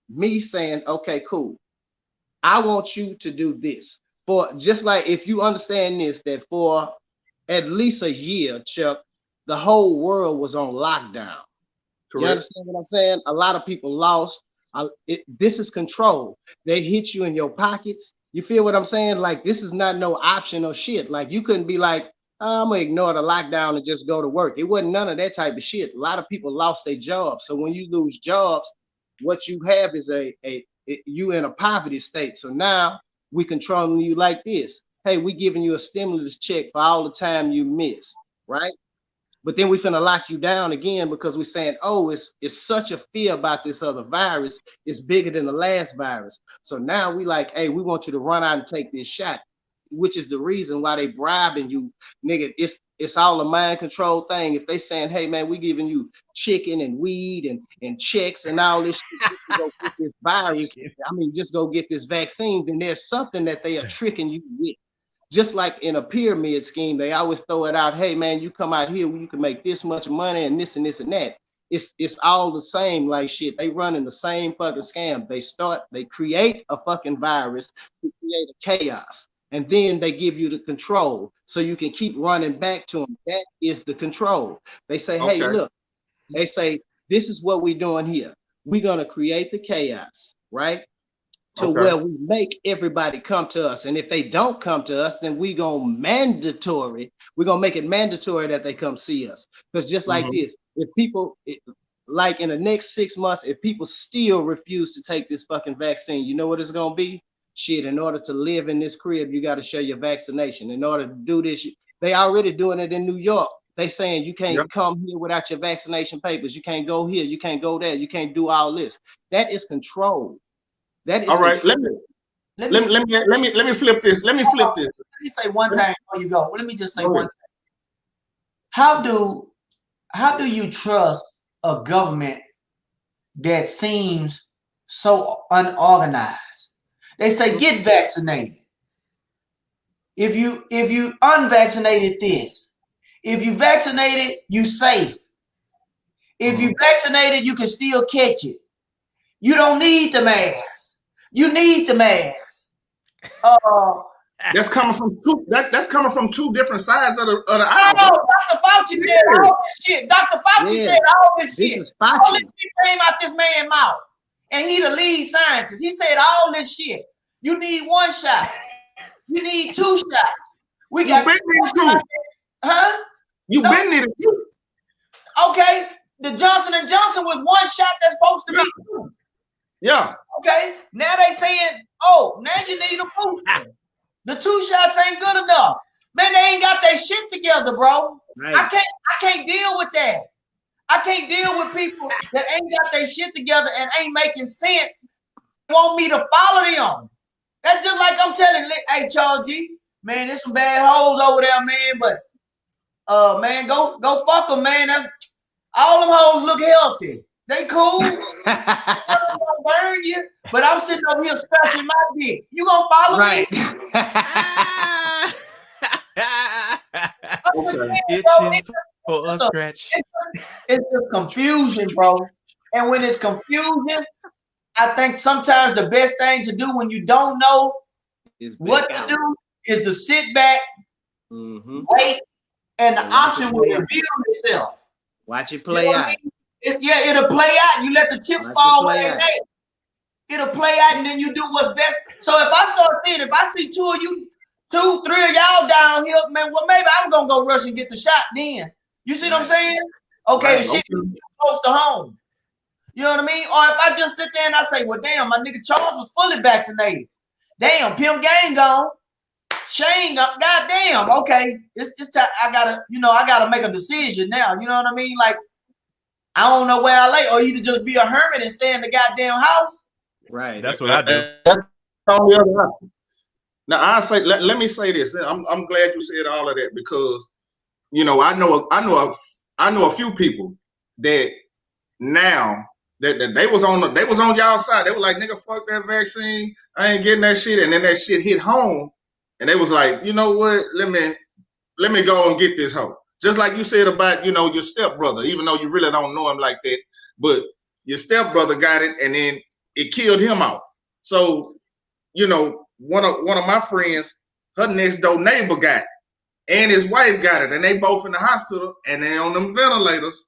me saying, okay, cool. I want you to do this. For just like if you understand this, that for at least a year, Chuck, the whole world was on lockdown. Correct. You understand what I'm saying? A lot of people lost. This is control. They hit you in your pockets. You feel what I'm saying? Like, this is not no optional shit. Like, you couldn't be like, I'm gonna ignore the lockdown and just go to work. It wasn't none of that type of shit. A lot of people lost their jobs. So when you lose jobs, what you have is you in a poverty state. So now we controlling you like this. Hey, we giving you a stimulus check for all the time you miss, right? But then we finna lock you down again because we're saying, oh, it's such a fear about this other virus. It's bigger than the last virus. So now we like, hey, we want you to run out and take this shot, which is the reason why they bribing you, nigga. It's all a mind control thing. If they saying, hey man, we giving you chicken and weed and checks and all this shit just to go get this virus, just go get this vaccine, then there's something that they are tricking you with. just like in a pyramid scheme, they always throw it out. Hey man, you come out here, you can make this much money and this and this and that. It's all the same, like shit. They running the same fucking scam. They create a fucking virus to create a chaos, and then they give you the control so you can keep running back to them. That is the control. They say, hey, look, they say, this is what we're doing here. We're gonna create the chaos, right? To where we make everybody come to us. And if they don't come to us, then we're gonna make it mandatory that they come see us. Because just like this, if people, like in the next 6 months, if people still refuse to take this fucking vaccine, you know what it's gonna be? Shit, in order to live in this crib, you gotta show your vaccination. In order to do this, they already doing it in New York. They saying you can't come here without your vaccination papers. You can't go here, you can't go there, you can't do all this. That is control. That is all right. Control. Let me flip this. Let me say one thing before you go. Let me just say one thing. How do you trust a government that seems so unorganized? They say get vaccinated. If you unvaccinated this, if you vaccinated, you safe. If you vaccinated, you can still catch it. You don't need the mask. You need the mask. That's coming from two different sides of the aisle. No, Dr. Fauci said all this shit. Dr. Fauci said all this shit. All this shit came out this man's mouth. And he the lead scientist. He said all this shit. You need one shot. You need 2 shots. We got been needed 2. Huh? Been needed 2. Okay. The Johnson & Johnson was 1 shot that's supposed to be 2. Yeah. Okay. Now they saying, oh, now you need a booster. The 2 shots ain't good enough. Man, they ain't got their shit together, bro. Right. I can't deal with that. I can't deal with people that ain't got their shit together and ain't making sense. Want me to follow them. That's just like I'm telling, hey, Charles G, man, there's some bad hoes over there, man. But man, go fuck them, man. All them hoes look healthy. They cool. I'm gonna burn you, but I'm sitting over here scratching my dick. You gonna follow me? For a scratch. It's just confusion, bro. And when it's confusion, I think sometimes the best thing to do when you don't know what to do is to sit back, wait, and the option will reveal itself. Watch it play out. It'll play out. You let the chips fall where they lay. It'll play out, and then you do what's best. So if I see 2 of you, 2, 3 of y'all down here, man, well, maybe I'm gonna go rush and get the shot then. You see what I'm saying? Okay, the shit is close to home. You know what I mean? Or if I just sit there and I say, well, damn, my nigga Charles was fully vaccinated. Damn, Pimp Gang gone. Shane, goddamn, okay. It's time. I gotta make a decision now. You know what I mean? Like, I don't know where I lay, or you to just be a hermit and stay in the goddamn house. Right. That's what I do. That's on the other option. Now I say, let me say this. I'm glad you said all of that because, you know, I know a few people that now that they was on y'all side. They were like, nigga, fuck that vaccine. I ain't getting that shit. And then that shit hit home, and they was like, you know what? Let me go and get this hoe. Just like you said about, you know, your stepbrother, even though you really don't know him like that, but your stepbrother got it, and then it killed him out. So, you know, one of my friends, her next door neighbor got it, and his wife got it, and they both in the hospital, and they on them ventilators.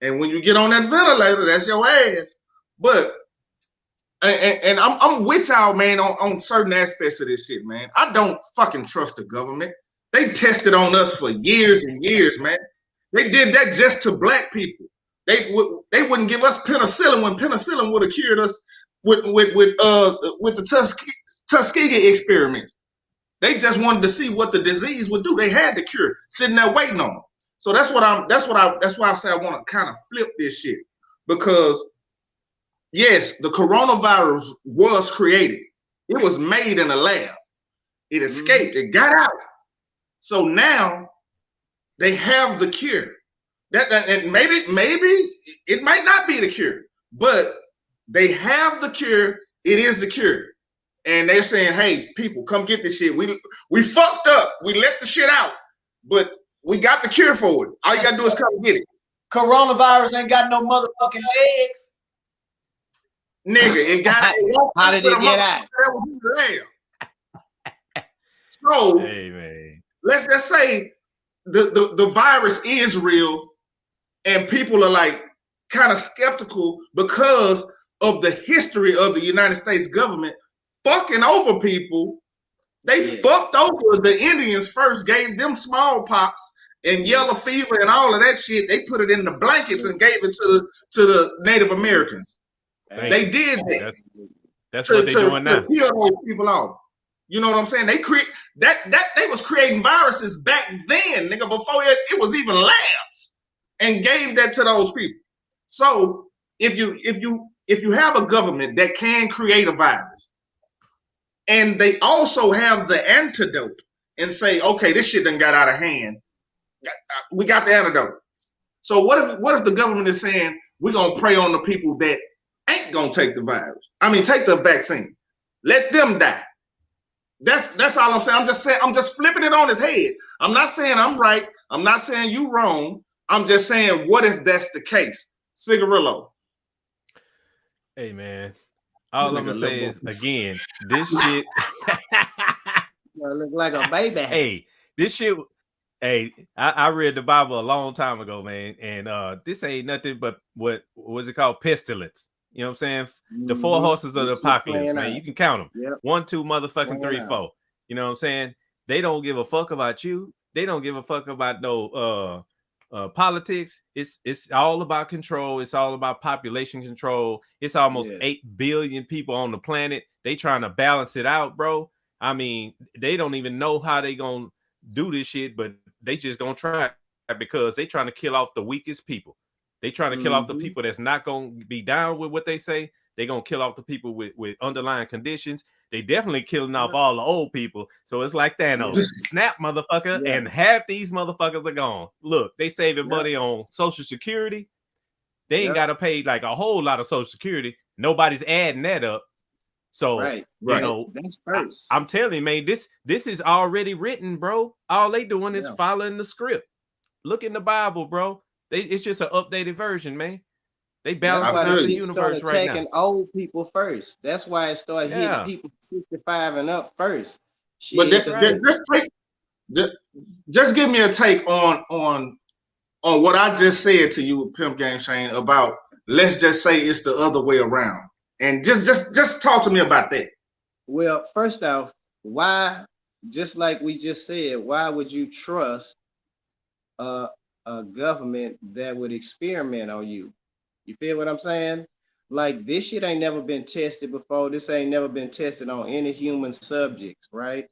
And when you get on that ventilator, that's your ass. But and I'm with y'all, man, on certain aspects of this shit, man. I don't fucking trust the government. They tested on us for years and years, man. They did that just to black people. They wouldn't give us penicillin when penicillin would have cured us with the Tuskegee experiments. They just wanted to see what the disease would do. They had the cure, sitting there waiting on them. So that's why I say I want to kind of flip this shit, because yes, the coronavirus was created. It was made in a lab. It escaped. It got out. So now they have the cure. And maybe it might not be the cure, but they have the cure. It is the cure. and they're saying, "Hey, people, come get this shit. We fucked up. We let the shit out, but we got the cure for it. All you gotta do is come get it." Coronavirus ain't got no motherfucking legs. Nigga, it got. How did it get out? So, hey, man, let's just say the virus is real, and people are like kind of skeptical because of the history of the United States government fucking over people. They fucked over the Indians first, gave them smallpox and yellow fever and all of that shit. They put it in the blankets and gave it to the Native Americans. They did that. That's what they're doing now. To kill those people off. You know what I'm saying? They create that they was creating viruses back then, nigga, before it was even labs, and gave that to those people. So if you have a government that can create a virus, and they also have the antidote and say, okay, this shit done got out of hand. We got the antidote. So what if the government is saying we're gonna prey on the people that ain't gonna take the virus? I mean, take the vaccine. Let them die. That's all I'm saying. I'm just flipping it on his head. I'm not saying I'm right. I'm not saying you wrong. I'm just saying, what if that's the case? Cigarillo. Hey, man. All I'm gonna say is, again, this shit look like a baby. Hey, this shit. Hey, I read the Bible a long time ago, man, and this ain't nothing but what's it called? Pestilence. You know what I'm saying? The four horses of the apocalypse, man. You can count them. Yep. 1, 2, motherfucking 3, 4. You know what I'm saying? They don't give a fuck about you. They don't give a fuck about no politics. It's all about control. It's all about population control. It's almost 8 billion people on the planet. They trying to balance it out, bro. I mean, they don't even know how they gonna do this shit, but they just gonna try because they trying to kill off the weakest people. They trying to kill off the people that's not going to be down with what they say. They going to kill off the people with underlying conditions. They definitely killing off all the old people. So it's like Thanos. Snap, motherfucker, and half these motherfuckers are gone. Look, they saving money on Social Security. They ain't got to pay like a whole lot of Social Security. Nobody's adding that up. So, you know, that's first. I'm telling you, man, this is already written, bro. All they doing is following the script. Look in the Bible, bro. It's just an updated version, man. They balance out the universe right now. Taking old people first. That's why it started hitting people 65 and up first. But just give me a take on what I just said to you, Pimp Game Shane, about let's just say it's the other way around, and just talk to me about that. Well, first off, why? Just like we just said, why would you trust a government that would experiment on you? You feel what I'm saying? Like, this shit ain't never been tested before. This ain't never been tested on any human subjects, right?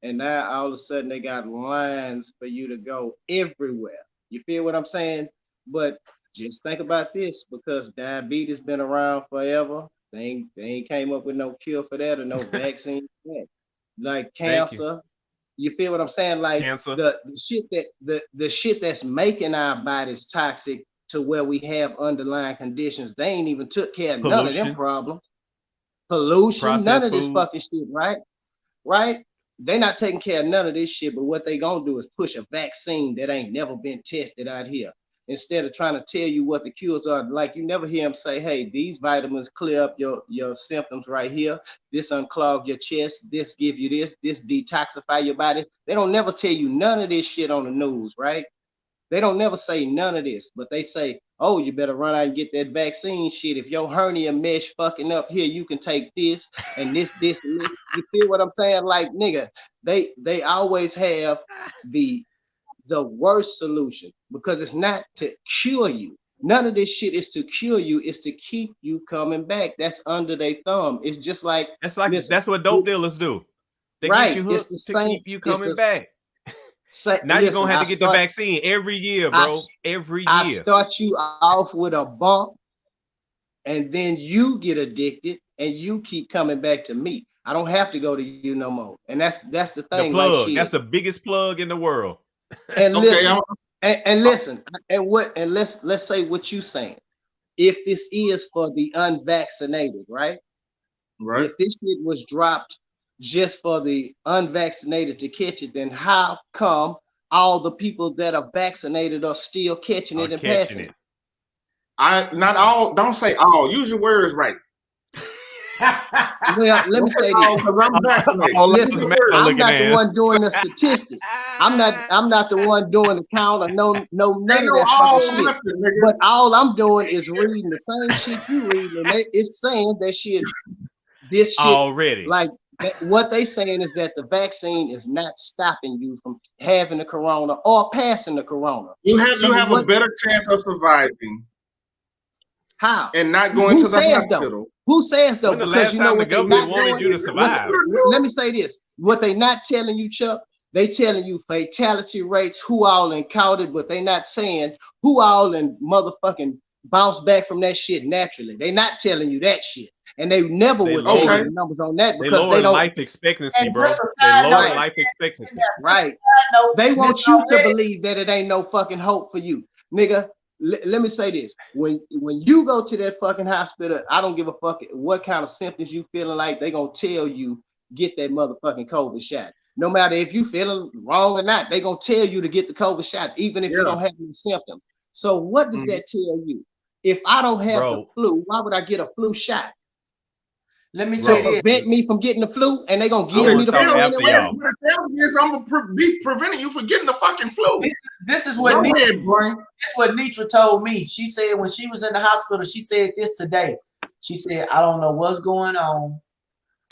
And now all of a sudden they got lines for you to go everywhere. You feel what I'm saying? But just think about this, because diabetes been around forever. They ain't came up with no cure for that or no vaccine for that. Like cancer. You feel what I'm saying? Like the shit that's making our bodies toxic to where we have underlying conditions. They ain't even took care of none of them problems. Pollution, processed none of this fucking shit, right? Right? They not taking care of none of this shit, but what they gonna do is push a vaccine that ain't never been tested out here. Instead of trying to tell you what the cures are, like you never hear them say, hey, these vitamins clear up your symptoms right here. This unclog your chest. This give you this detoxify your body. They don't never tell you none of this shit on the news, right? They don't never say none of this, but they say, oh, you better run out and get that vaccine shit. If your hernia mesh fucking up here, you can take this and this and this. You feel what I'm saying? Like, nigga, they always have the worst solution, because it's not to cure you. None of this shit is to cure you. It's to keep you coming back. That's under their thumb. It's just like that's what dope dealers do. They get you hooked to keep you coming back. Now you're gonna have to get the vaccine every year, bro. Every year. I start you off with a bump, and then you get addicted, and you keep coming back to me. I don't have to go to you no more. And that's the thing. The plug. Like, that's the biggest plug in the world. And listen, and listen, and let's say what you saying. If this is for the unvaccinated, right? Right. If this shit was dropped just for the unvaccinated to catch it, then how come all the people that are vaccinated are still catching it and passing it? Not all. Don't say all. Use your words right. Well, let me say this. I'm vaccinated. Listen, I'm not the one doing the statistics. I'm not the one doing the count or none of that fucking shit. But all I'm doing is reading the same shit you read, and it's saying that shit. This shit already. Like what they saying is that the vaccine is not stopping you from having the corona or passing the corona. You have a better chance of surviving. How? And not going to the hospital. Who says though? Because you know what they not wanted you to survive. Let me say this: what they not telling you, Chuck, they telling you fatality rates, who all encountered, but they not saying who all in motherfucking bounce back from that shit naturally. They not telling you that shit, and they never would tell you the numbers on that because they don't life expectancy, bro. They lower life expectancy. Right. They want you to believe that it ain't no fucking hope for you, nigga. Let me say this: when you go to that fucking hospital, I don't give a fuck what kind of symptoms you feeling like. They gonna tell you get that motherfucking COVID shot. No matter if you feeling wrong or not, they gonna tell you to get the COVID shot, even if you don't have any symptoms. So what does that tell you? If I don't have the flu, why would I get a flu shot? Let me say this. Prevent me from getting the flu, and they gonna give me the flu anyway. I'm gonna be preventing you from getting the fucking flu. This is what Nitra told me. She said when she was in the hospital, she said this today. She said, I don't know what's going on,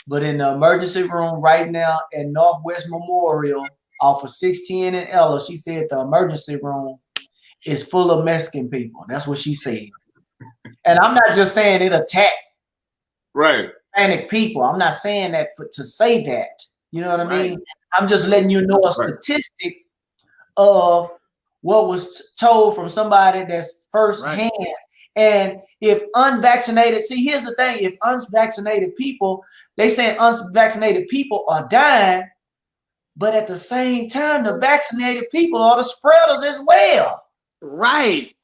but in the emergency room right now at Northwest Memorial off of 610 and Ella, she said the emergency room is full of Mexican people. That's what she said. And I'm not just saying it attacked Hispanic people. I'm not saying that to say that. You know what I mean? I'm just letting you know a statistic of what was told from somebody that's firsthand. And if unvaccinated, see, here's the thing: if unvaccinated people, they say unvaccinated people are dying, but at the same time, the vaccinated people are the spreaders as well. Right.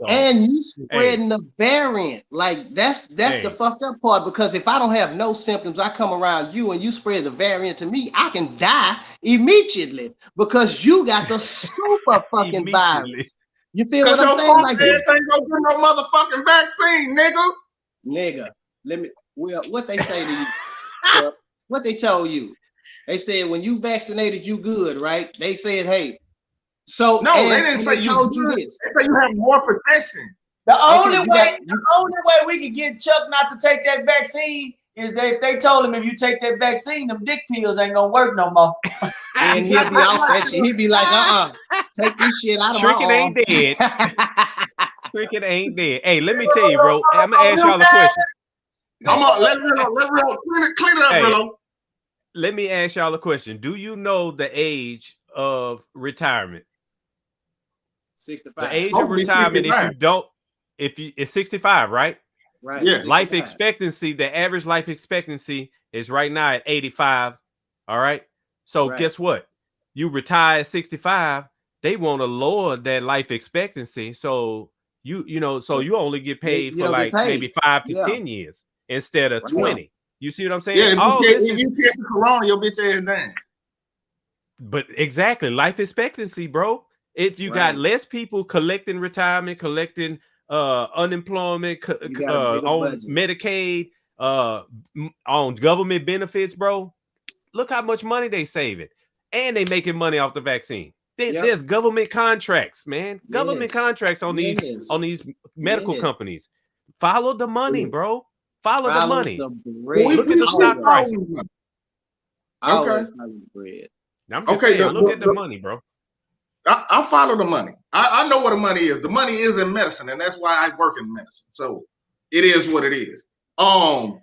And you spreading the variant. Like that's the fucked up part, because if I don't have no symptoms, I come around you and you spread the variant to me, I can die immediately because you got the super fucking virus. You feel what I'm saying? Like this ain't gonna get no motherfucking vaccine, nigga. What they say to you? What they told you? They said when you vaccinated, you good, right? They said, hey. So no, they didn't say you good. They say you have more protection. The only way we could get Chuck not to take that vaccine is that if they told him if you take that vaccine, them dick pills ain't gonna work no more. And he'll be off that shit. He'd be like, take this shit out of my arm. Ain't dead. Cricket ain't dead. Hey, let me tell you, bro. I'm gonna ask y'all a question. Let clean it up, Rillo. Let me ask y'all a question. Do you know the age of retirement? 65. The age of retirement, 65. It's 65, right? Right. Yeah. Life expectancy, the average life expectancy is right now at 85. All right. So guess what? You retire at 65, they want to lower that life expectancy. So you only get paid for like maybe 5 to 10 years instead of 20. You see what I'm saying? Yeah, if you catch the corona, your bitch ass down. But exactly, life expectancy, bro. If you got less people collecting retirement, collecting unemployment, on Medicaid, on government benefits, bro, look how much money they saving. And they making money off the vaccine. There's government contracts, man. Government contracts on these medical companies. Follow the money, bro. Follow the money. Look at the stock prices. Okay. I'm just saying, look at the money, bro. I follow the money. I know what the money is. The money is in medicine, and that's why I work in medicine. So it is what it is. So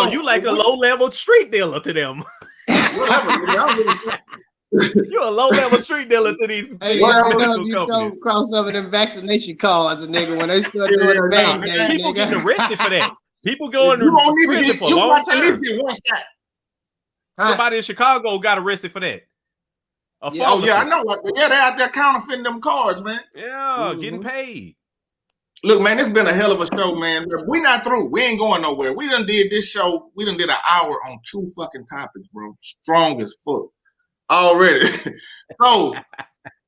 you like a low-level street dealer to them. You're a low-level street dealer to these. You don't cross over them vaccination cards, nigga. When they start doing the mandate, people getting arrested for that. People going to prison for a long time. At least get one shot. Somebody in Chicago got arrested for that. I know. Yeah, they're out there counterfeiting them cards, man. Yeah, getting paid. Look, man, it's been a hell of a show, man. We not through. We ain't going nowhere. We done did this show. We done did an hour on 2 fucking topics, bro. Strong as fuck already. So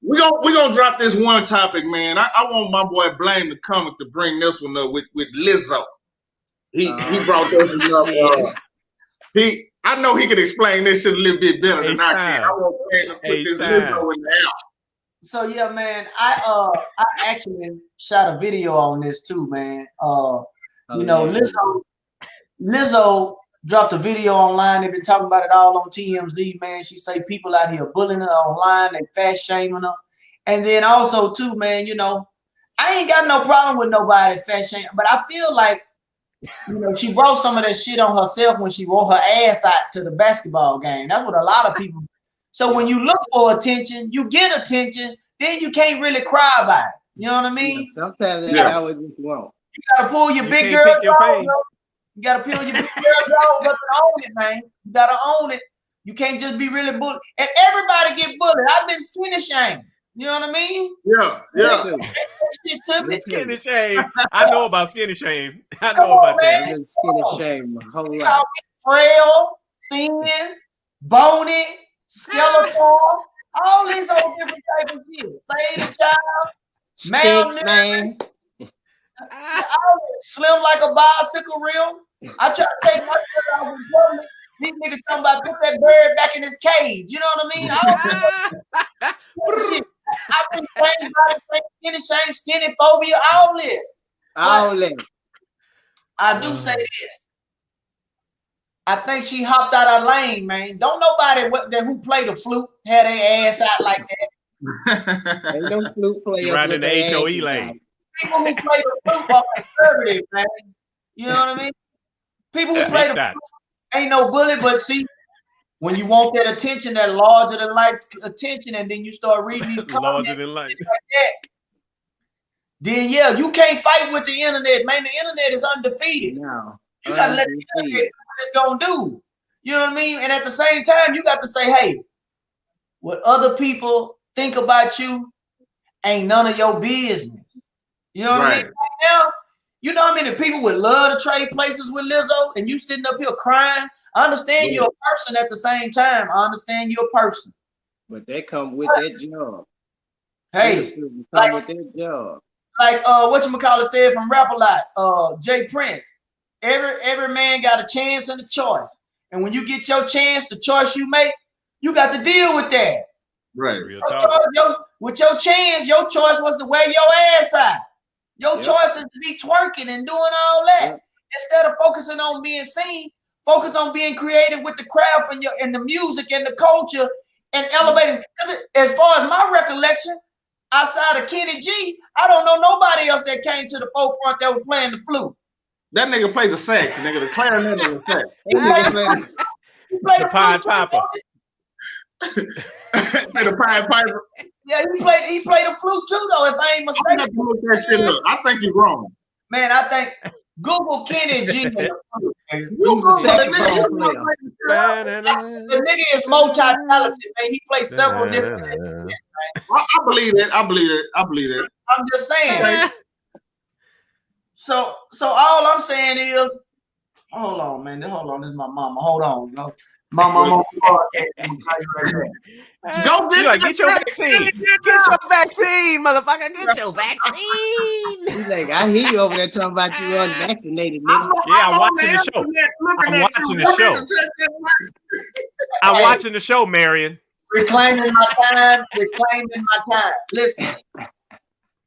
we gonna drop this one topic, man. I want my boy Blame the Comic to bring this one up with Lizzo. He brought this one up. I know he can explain this shit a little bit better than I can. I want Blame to put this Lizzo in the app. So yeah, man, I actually shot a video on this too, man. Lizzo dropped a video online. They've been talking about it all on TMZ, man. She say people out here bullying her online, they fat shaming her. And then also too, man, I ain't got no problem with nobody fat shaming, but I feel like, she brought some of that shit on herself when she wore her ass out to the basketball game. That's what a lot of people. So when you look for attention, you get attention, then you can't really cry about it. You know what I mean? Yeah, sometimes that's always what you want. You gotta pull your big girl dog. You gotta pull your big girl dog up and own it, man. You gotta own it. You can't just be really bullied. And everybody get bullied. I've been skinny shamed. You know what I mean? Yeah. Skinny shame. I know about skinny shame. I know about that. I've been skinny shamed my whole life. Frail, thin, bony, skeletal, all these old different type of shit. Faded child, man. Slim like a bicycle rim. I try to take my shit off in public. These niggas talking about put that bird back in his cage. You know what I mean? Shit. I've been trained by skinny shame, skinny phobia, all this. All this. I do say this. I think she hopped out her lane, man. Don't nobody who played the flute had their ass out like that. Ain't no flute players right in the HOE lane. People who play the flute are conservative, man. You know what I mean? People who play the flute ain't no bully, but see, when you want that attention, that larger than life attention, and then you start reading these comments larger than life. Like that, then yeah, you can't fight with the internet, man. The internet is undefeated. No, you gotta let the internet do what it's gonna do. You know what I mean? And at the same time, you got to say, hey, what other people think about you ain't none of your business. You know what I mean? Right now, you know how many people would love to trade places with Lizzo, and you sitting up here crying. I understand you're a person at the same time. I understand you're a person. But they come with that job. Hey, come with that job. Like whatchamacallit said from Rap A Lot, Jay Prince. Every man got a chance and a choice. And when you get your chance, the choice you make, you got to deal with that. Right. With your chance, your choice was to wear your ass out. Your choice is to be twerking and doing all that. Instead of focusing on being seen, focus on being creative with the craft and the music and the culture and elevating. Because as far as my recollection, outside of Kenny G, I don't know nobody else that came to the forefront that was playing the flute. That nigga plays the sax, nigga, the clarinet and the sax. He played the Pied Piper. The Pied Piper. Yeah, he played the flute too, though, if I ain't mistaken. I have to look that shit up. I think you're wrong. Man, I think Google Kenny G. The nigga is multi-talented, man. He plays several different instruments, I believe it. I believe it. I'm just saying. So all I'm saying is, hold on, man. Hold on, this is my mama. Hold on, no. My mama. Go get your vaccine. Get your vaccine, motherfucker. Get your vaccine. He's like, I hear you over there talking about you unvaccinated, nigga. Yeah, I'm watching the show. I'm watching the show, Marion. Reclaiming my time. Listen,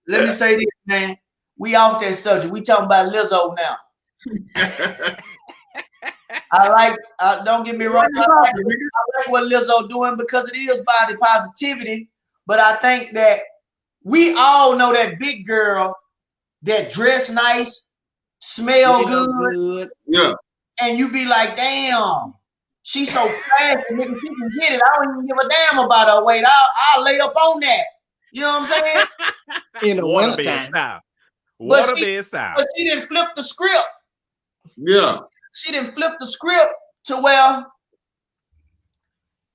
let me say this, man. We off that subject. We talking about Lizzo now. Don't get me wrong. I like what Lizzo doing because it is body positivity. But I think that we all know that big girl that dress nice, smell good. Yeah. And you be like, damn, she's so fast, nigga, she can get it. I don't even give a damn about her weight. I'll lay up on that. You know what I'm saying? In the wintertime. But she didn't flip the script. Yeah. She didn't flip the script to where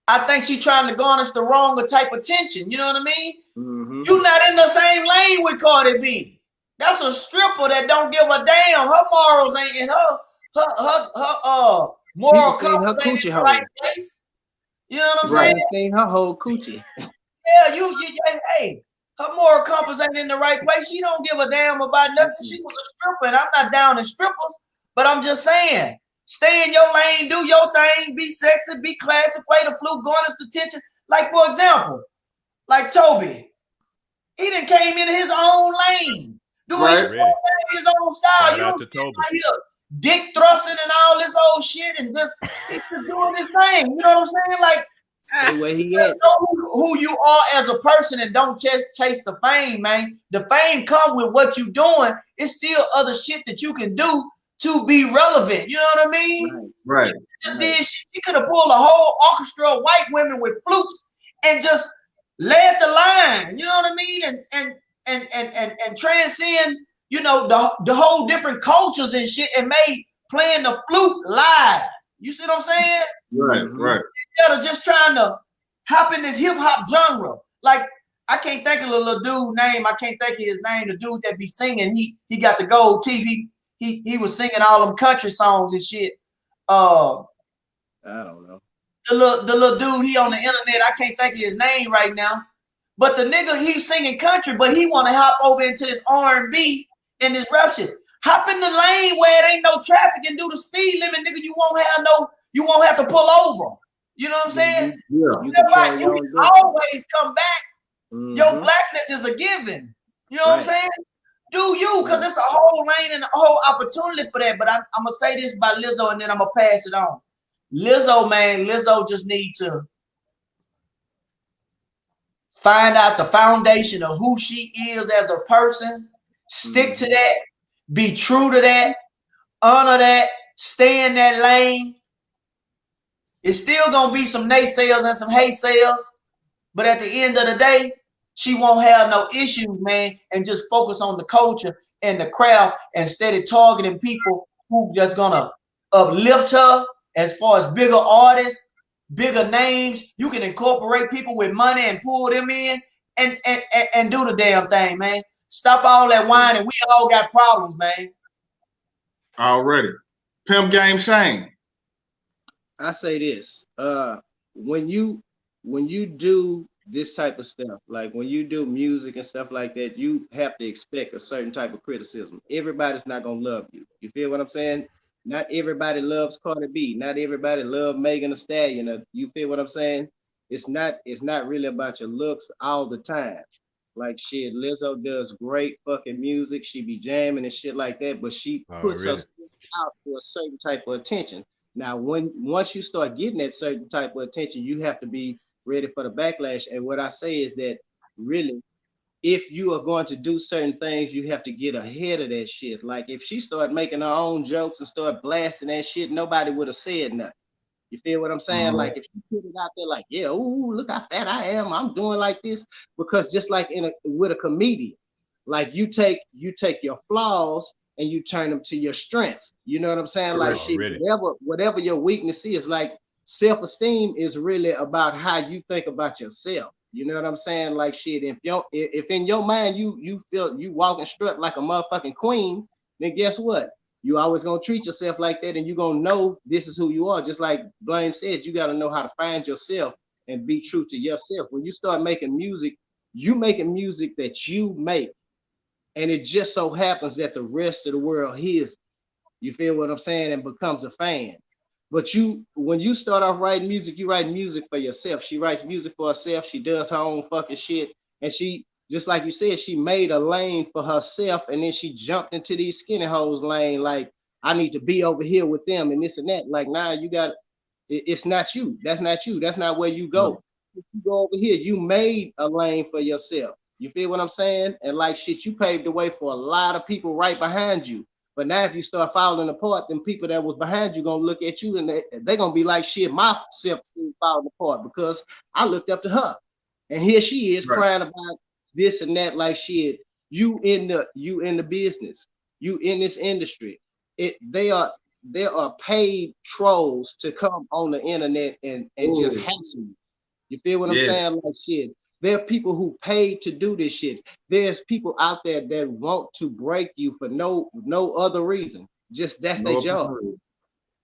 I think she's trying to garnish the wrong type of attention. You know what I mean? Mm-hmm. You're not in the same lane with Cardi B. That's a stripper that don't give a damn. Her morals ain't in her moral seen her compass ain't in coochie the right hole. place. You know what I'm People saying? done seen her whole coochie. Yeah, hey, her moral compass ain't in the right place. She don't give a damn about nothing. She was a stripper, and I'm not down in strippers, but I'm just saying, stay in your lane, do your thing, be sexy, be classy, play the flute, garnish the attention. Like, for example, like Toby, he done came into his own lane, doing his own thing, his own style. Shout You out don't to see him Toby. out here dick thrusting and all this old shit, and just he's just doing his thing. You know what I'm saying? Like, Stay where he at. know who you are as a person and don't chase the fame, man. The fame come with what you doing. It's still other shit that you can do to be relevant. You know what I mean? Right. She could have pulled a whole orchestra of white women with flutes and just led the line. You know what I mean? And transcend, you know, the whole different cultures and shit, and made playing the flute live. You see what I'm saying? Right. Instead of just trying to hop in this hip hop genre. Like, I can't think of the little dude name. I can't think of his name. The dude that be singing. He got the gold teeth. He was singing all them country songs and shit. I don't know. The little dude, he on the internet. I can't think of his name right now. But the nigga, he's singing country, but he want to hop over into this R&B and this rap shit. Hop in the lane where it ain't no traffic and do the speed limit, nigga. You won't have to pull over. You know what I'm saying? Yeah. You can always come back. Your blackness is a given. You know what I'm saying? Do you, because it's a whole lane and a whole opportunity for that. But I'm going to say this by Lizzo, and then I'm going to pass it on. Lizzo just need to find out the foundation of who she is as a person. Stick to that. Be true to that. Honor that. Stay in that lane. It's still going to be some naysayers and some hate sayers. But at the end of the day, she won't have no issues, man, and just focus on the culture and the craft instead of targeting people who just going to uplift her as far as bigger artists, bigger names. You can incorporate people with money and pull them in and do the damn thing, man. Stop all that whining. We all got problems, man. Already. Pimp Game Shane. I say this. When you do this type of stuff, like when you do music and stuff like that, you have to expect a certain type of criticism. Everybody's not gonna love you. You feel what I'm saying? Not everybody loves Cardi B. Not everybody loves Megan Thee Stallion. You feel what I'm saying? It's not really about your looks all the time. Like shit, Lizzo does great fucking music. She be jamming and shit like that, but she puts herself out for a certain type of attention. Now, once you start getting that certain type of attention, you have to be ready for the backlash. And what I say is that really, if you are going to do certain things, you have to get ahead of that shit. Like if she started making her own jokes and start blasting that shit, nobody would have said nothing. You feel what I'm saying? Like if you put it out there, like, yeah, ooh, look how fat I am. I'm doing like this. Because just like with a comedian, like you take your flaws and you turn them to your strengths. You know what I'm saying? Like shit, whatever your weakness is, like self-esteem is really about how you think about yourself. You know what I'm saying? Like shit, if in your mind you feel you walk and strut like a motherfucking queen, then guess what? You always gonna treat yourself like that, and you're gonna know this is who you are. Just like Blame said, you gotta know how to find yourself and be true to yourself. When you start making music, you making music that you make, and it just so happens that the rest of the world hears. You feel what I'm saying? And becomes a fan. But when you start off writing music, you write music for yourself. She writes music for herself. She does her own fucking shit, and she, just like you said, she made a lane for herself, and then she jumped into these skinny hoes lane. Like, I need to be over here with them and this and that. Like, nah, it's not you. That's not you. That's not where you go. If you go over here, you made a lane for yourself. You feel what I'm saying? And like shit, you paved the way for a lot of people right behind you. But now if you start falling apart, then people that was behind you gonna look at you and they're gonna be like, shit, my self-esteem falling apart because I looked up to her. And here she is crying about this and that. Like shit, you in the business, you in this industry. There are paid trolls to come on the internet and just hassle you. You feel what I'm saying? Like shit. There are people who paid to do this shit. There's people out there that want to break you for no other reason. Just that's their job.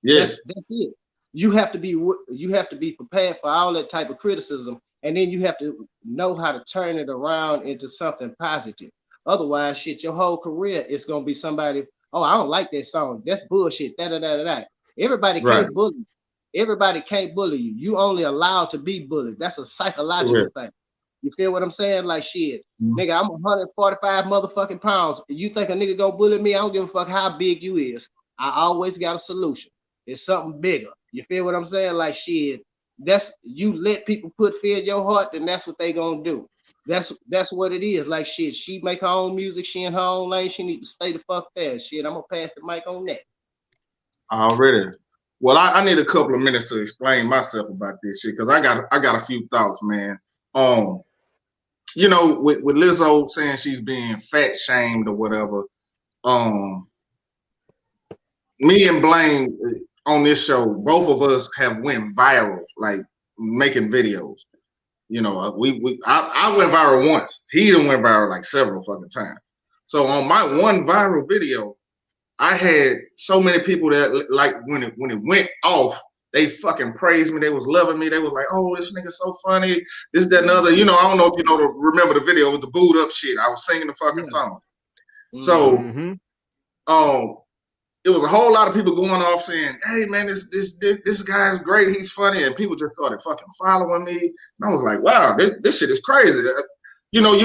Yes, that's it. You have to be prepared for all that type of criticism, and then you have to know how to turn it around into something positive. Otherwise, shit, your whole career is gonna be somebody. Oh, I don't like that song. That's bullshit. Da da da da da. Everybody can't bully. Everybody can't bully you. You only allowed to be bullied. That's a psychological thing. You feel what I'm saying? Like shit, nigga, I'm 145 motherfucking pounds. You think a nigga gonna bully me? I don't give a fuck how big you is. I always got a solution. It's something bigger. You feel what I'm saying? Like shit, that's you let people put fear in your heart, then that's what they gonna do. That's what it is. Like shit, she make her own music, she in her own lane, she need to stay the fuck there. Shit, I'm gonna pass the mic on that. Already. Well, I need a couple of minutes to explain myself about this shit because I got a few thoughts, man. You know, with Lizzo saying she's being fat shamed or whatever, me and Blaine on this show, both of us have went viral, like making videos. You know, I went viral once. He done went viral like several fucking times. So on my one viral video, I had so many people that like when it went off, they fucking praised me. They was loving me. They was like, "Oh, this nigga's so funny." This, that, and other. You know, I don't know if you know remember the video with the booed up shit. I was singing the fucking song. So, it was a whole lot of people going off saying, "Hey man, this guy's great. He's funny," and people just started fucking following me. And I was like, "Wow, this shit is crazy." You know,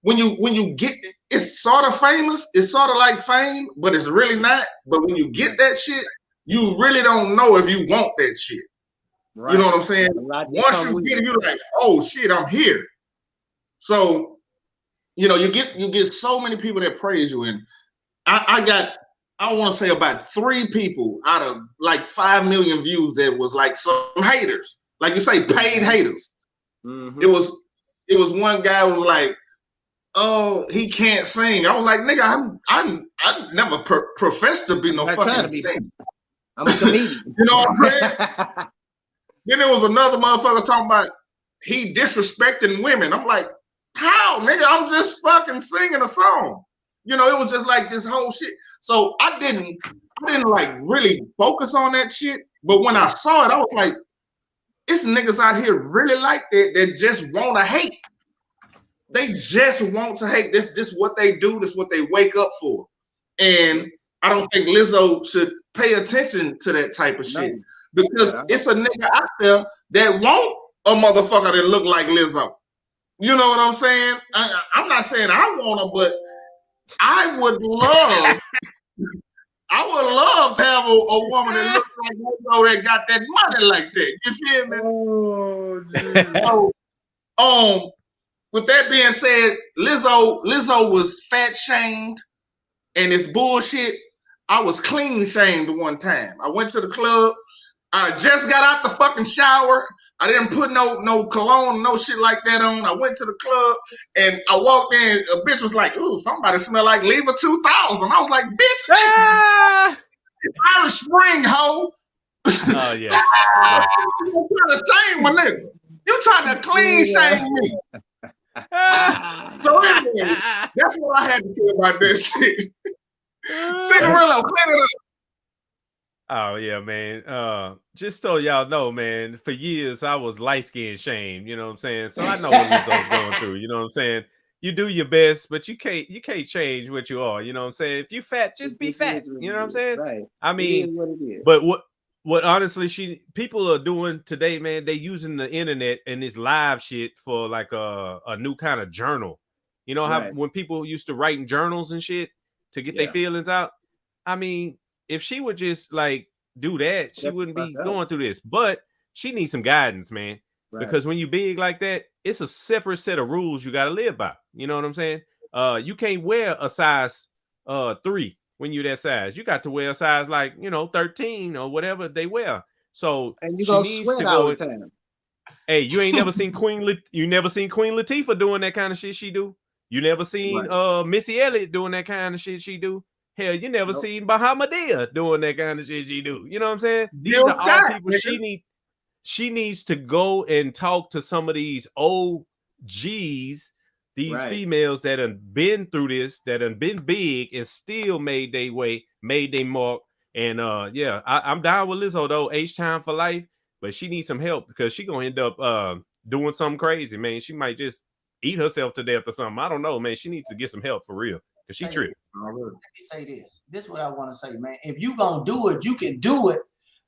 when you get, it's sort of famous. It's sort of like fame, but it's really not. But when you get that shit, you really don't know if you want that shit. Right. You know what I'm saying? Once you get it, you're like, "Oh shit, I'm here." So, you know, you get so many people that praise you, and I want to say about 3 people out of like 5 million views that was like some haters, like you say, paid haters. It was one guy who was like, "Oh, he can't sing." I was like, "Nigga, I never professed to be no fucking singer. I'm a comedian." You know what I'm saying? Then there was another motherfucker talking about he disrespecting women. I'm like, how, nigga? I'm just fucking singing a song. You know, it was just like this whole shit. So I didn't like really focus on that shit. But when I saw it, I was like, it's niggas out here really like that just want to hate. They just want to hate. This what they do. This what they wake up for. And I don't think Lizzo should pay attention to that type of shit because it's a nigga out there that want a motherfucker that look like Lizzo. You know what I'm saying? I'm not saying I want her, but I would love to have a woman that looks like Lizzo that got that money like that. You feel me? Oh, geez. So, with that being said, Lizzo was fat shamed, and it's bullshit. I was clean shamed one time. I went to the club. I just got out the fucking shower. I didn't put no cologne, no shit like that on. I went to the club and I walked in. A bitch was like, "Ooh, somebody smell like Lever 2000." I was like, "Bitch, it's Irish Spring, hoe." Oh yeah. You trying to shame my nigga. You trying to clean shame me. So anyway, that's what I had to say about this shit. Cigarillo, clean it up. Oh yeah, man. Just so y'all know, man, for years I was light-skinned shamed, you know what I'm saying? So I know what Lizzo's going through, you know what I'm saying? You do your best, but you can't change what you are, you know what I'm saying? If you fat, just be fat, you know what I'm saying? Right. I mean, but what honestly people are doing today, man, they using the internet and this live shit for like a new kind of journal. You know how when people used to write in journals and shit to get their feelings out? I mean, if she would just like do that, she wouldn't be going through this. But she needs some guidance, man. Right. Because when you big like that, it's a separate set of rules you got to live by. You know what I'm saying? You can't wear a size 3 when you're that size. You got to wear a size like 13 or whatever they wear. So and you she needs to go. All the time. Hey, you ain't never seen you never seen Queen Latifah doing that kind of shit she do. You never seen Missy Elliott doing that kind of shit she do. Hell, you never seen Bahamadia doing that kind of shit she do. You know what I'm saying? These are all people she needs to go and talk to some of these old G's, these Right. females that have been through this, that have been big and still made their way, made their mark. And yeah, I'm down with Lizzo though. H time for life, but she needs some help because she gonna end up doing something crazy, man. She might just eat herself to death or something. I don't know, man. She needs to get some help for real because she tripped. Let me say this. This is what I want to say, man. If you gonna do it, you can do it,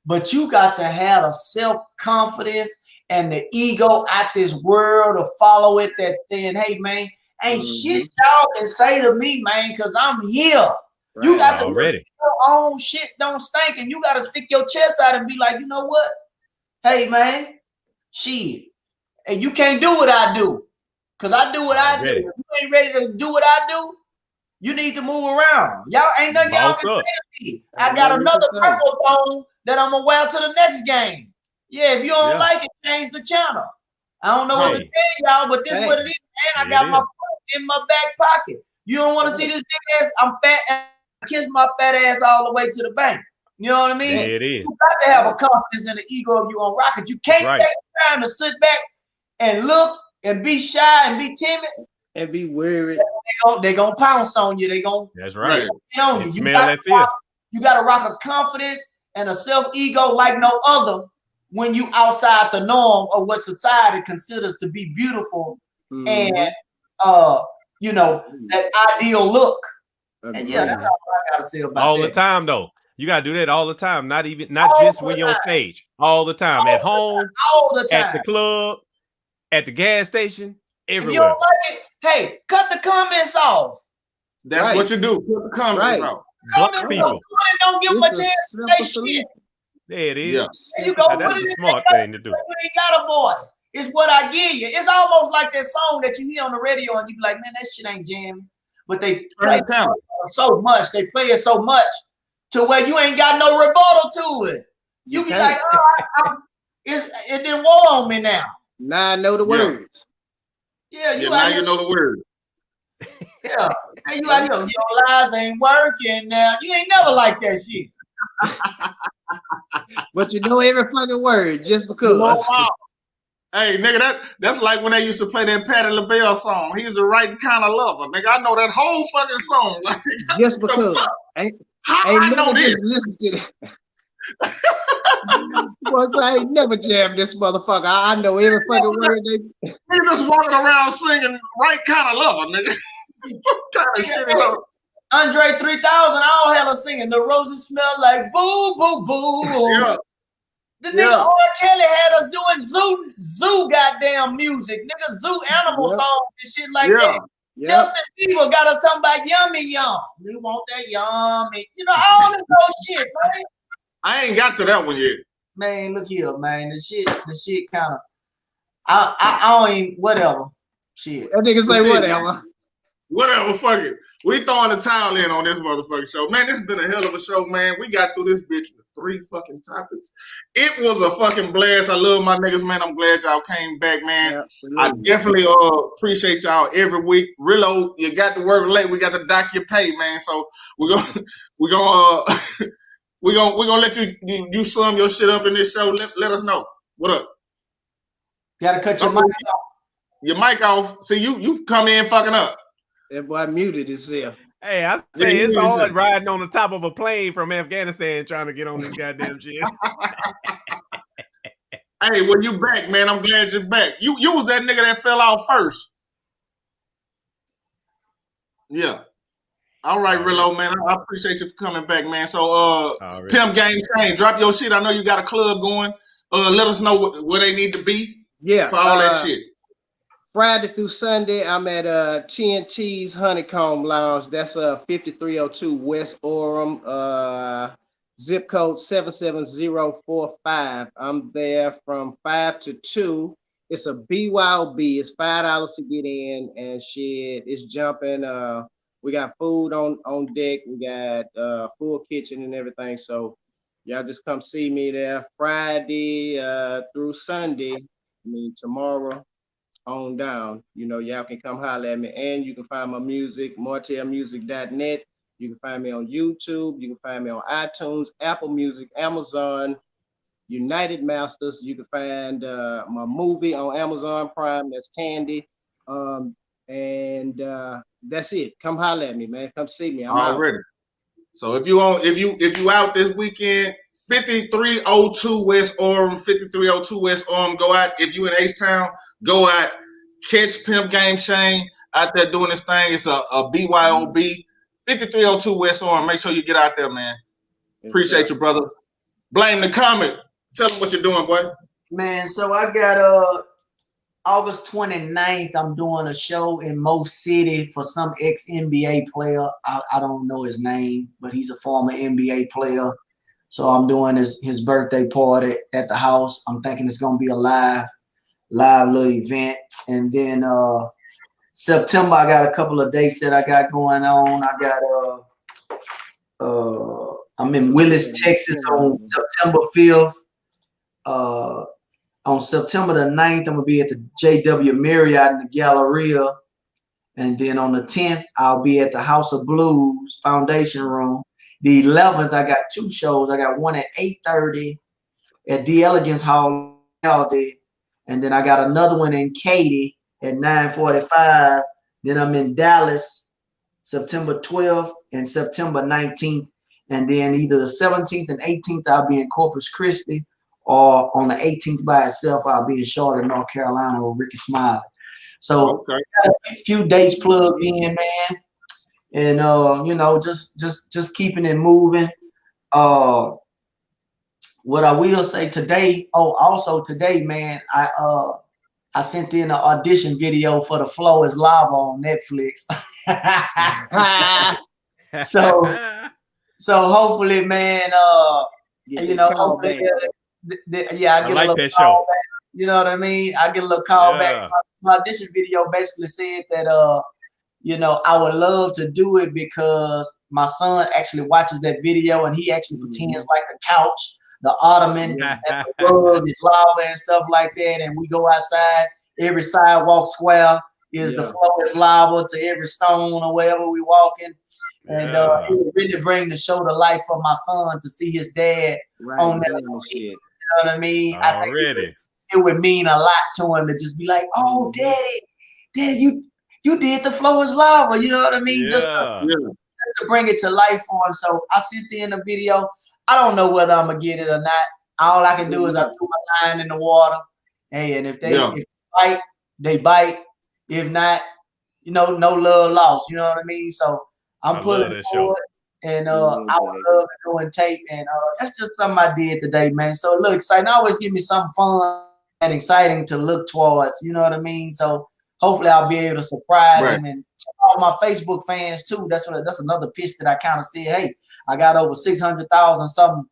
but you got to have a self-confidence and the ego out this world to follow it. That's saying, hey, man, ain't shit y'all can say to me, man, because I'm here. Right. You got to already your own shit don't stink, and you got to stick your chest out and be like, you know what? Hey, man, shit. And you can't do what I do, because I do what I do. If you ain't ready to do what I do, you need to move around. Y'all ain't nothing y'all can say to me. I got another purple phone that I'm gonna wear to the next game. Yeah, if you don't like it, change the channel. I don't know what to tell y'all, but this is what it is, man. I got my phone in my back pocket. You don't want to see this big ass? I'm fat. I kiss my fat ass all the way to the bank. You know what I mean? It is. You got to have a confidence in the ego if you on rocket. You can't take time to sit back and look and be shy and be timid and be worried. They gonna pounce on you. They gonna that's right. On you. You gotta rock a confidence and a self-ego like no other when you outside the norm of what society considers to be beautiful and you know, that ideal look. And yeah, that's all I gotta say about all that. The time though. You gotta do that all the time, not just when you're on stage. All the time. At home, all the time, at the club, at the gas station, everywhere. If you don't like it, hey, cut the comments off. That's what you do. Cut the comments off. Block people. Don't give them a chance to say shit. There it is. Yeah. You go that's a smart thing to do. You ain't got a voice. It's what I give you. It's almost like that song that you hear on the radio and you be like, man, that shit ain't jamming. But they play it so much. They play it so much to where you ain't got no rebuttal to it. You be like, oh, it didn't war on me now. Now I know the words. Yeah, now you know the words. Yeah, and you like, your lies ain't working now. You ain't never like that shit. But you know every fucking word just because. Hey, nigga, that's like when they used to play that Patti LaBelle song. He's the right kind of lover. Nigga, I know that whole fucking song. Just because. How I know this? Listen to that. Once I ain't never jammed this motherfucker. I know every fucking word they. He just walking around singing right kind of lover, nigga. What kind of shit is on? Andre 3000, all hella singing. The roses smell like boo, boo, boo. Yeah. The nigga R. Kelly had us doing zoo goddamn music. Nigga, zoo animal songs and shit like that. Justin Bieber got us talking about yummy yum. We want that yummy. You know, all this old shit, man. I ain't got to that one yet. Man, look here, man. The shit kind of I don't even whatever. Shit. That nigga say whatever. Whatever, fuck it. We throwing the towel in on this motherfucking show. Man, this has been a hell of a show, man. We got through this bitch with 3 fucking topics. It was a fucking blast. I love my niggas, man. I'm glad y'all came back, man. I definitely appreciate y'all every week. Reload, you got to work late. We got to dock your pay, man. So we're gonna let you sum your shit up in this show. Let us know. What up? You gotta cut your mic off. Your mic off. See, you come in fucking up. That boy muted himself. Hey, I say it's hard riding on the top of a plane from Afghanistan trying to get on this goddamn shit. Hey, well, you back, man. I'm glad you're back. You was that nigga that fell out first. Yeah. All right, Rillo, man. I appreciate you for coming back, man. So, Pimp Game Chain, drop your shit. I know you got a club going. Let us know where they need to be. Yeah. For all that shit. Friday through Sunday, I'm at TNT's Honeycomb Lounge. That's 5302 West Orem, zip code 77045. I'm there from 5 to 2. It's a BYOB. It's $5 to get in, and shit, it's jumping. We got food on deck. We got full kitchen and everything. So y'all just come see me there Friday through Sunday. I mean, tomorrow on down, you know, y'all can come holler at me, and you can find my music, martelmusic.net. You can find me on YouTube. You can find me on iTunes, Apple Music, Amazon, United Masters. You can find my movie on Amazon Prime. That's Candy. And that's it. Come holler at me, man. Come see me. I'm already. So if you out this weekend, 5302 West Orem, 5302 West Orem, go out. If you in H-Town, go out. Catch Pimp Game Shane out there doing this thing. It's a BYOB. 5302 West Orem. Make sure you get out there, man. Appreciate you, brother. Blame the comment. Tell them what you're doing, boy. Man, so I got August 29th, I'm doing a show in Mo City for some ex-NBA player. I don't know his name, but he's a former NBA player. So I'm doing his birthday party at the house. I'm thinking it's going to be a live little event. And then September, I got a couple of dates that I got going on. I got I'm in Willis, Texas on September 5th. On September the 9th, I'm going to be at the JW Marriott in the Galleria. And then on the 10th, I'll be at the House of Blues Foundation Room. The 11th, I got 2 shows. I got one at 8:30 at D. Elegance Hall. And then I got another one in Katy at 9:45. Then I'm in Dallas, September 12th and September 19th. And then either the 17th and 18th, I'll be in Corpus Christi. Or on the 18th by itself, I'll be in Charlotte, North Carolina with Ricky Smiley. So got a few dates plugged in, man. And you know, just keeping it moving. What I will say today, also today, man, I sent in an audition video for The Flow is Lava on Netflix. so hopefully, man, you know, hopefully, yeah, I get a little call back. You know what I mean? I get a little call back. My audition video basically said that you know, I would love to do it because my son actually watches that video and he actually pretends like the couch, the ottoman, and the rug is lava and stuff like that. And we go outside, every sidewalk square is the flow is lava to every stone or wherever we walking. And it would really bring the show to life for my son to see his dad on that shit. You know what I mean? I think it would mean a lot to him to just be like, "Oh, daddy, you did The Flow is Lava." You know what I mean? Just to bring it to life for him. So I sent in a video. I don't know whether I'm gonna get it or not. All I can do is I threw my line in the water. Hey, and if they bite, they bite. If not, you know, no love lost. You know what I mean? So I'm pulling forward, and I would love doing tape, and that's just something I did today, man. So it looks exciting. Always give me something fun and exciting to look towards. You know what I mean? So hopefully I'll be able to surprise them and all my Facebook fans too. That's another pitch that I kind of said. Hey, I got over 600,000 something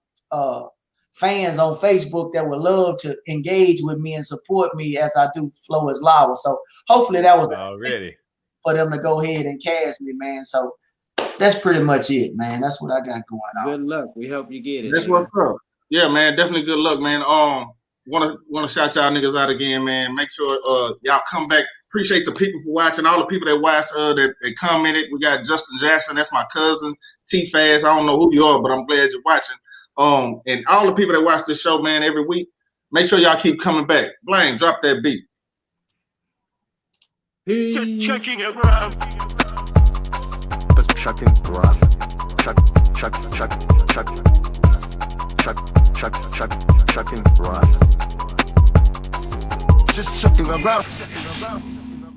fans on Facebook that would love to engage with me and support me as I do Flow is Lava. So hopefully that was for them to go ahead and cast me, man. So that's pretty much it, man. That's what I got going on. Good luck. We hope you get it. That's what's up. Yeah, man. Definitely good luck, man. Want to shout y'all niggas out again, man. Make sure y'all come back. Appreciate the people for watching. All the people that watched, that commented. We got Justin Jackson. That's my cousin. T-Fast. I don't know who you are, but I'm glad you're watching. And all the people that watch this show, man, every week. Make sure y'all keep coming back. Blame, drop that beat. Chuckn Around. Chuckn Around. Chuckn Around. Just Chuckn Around.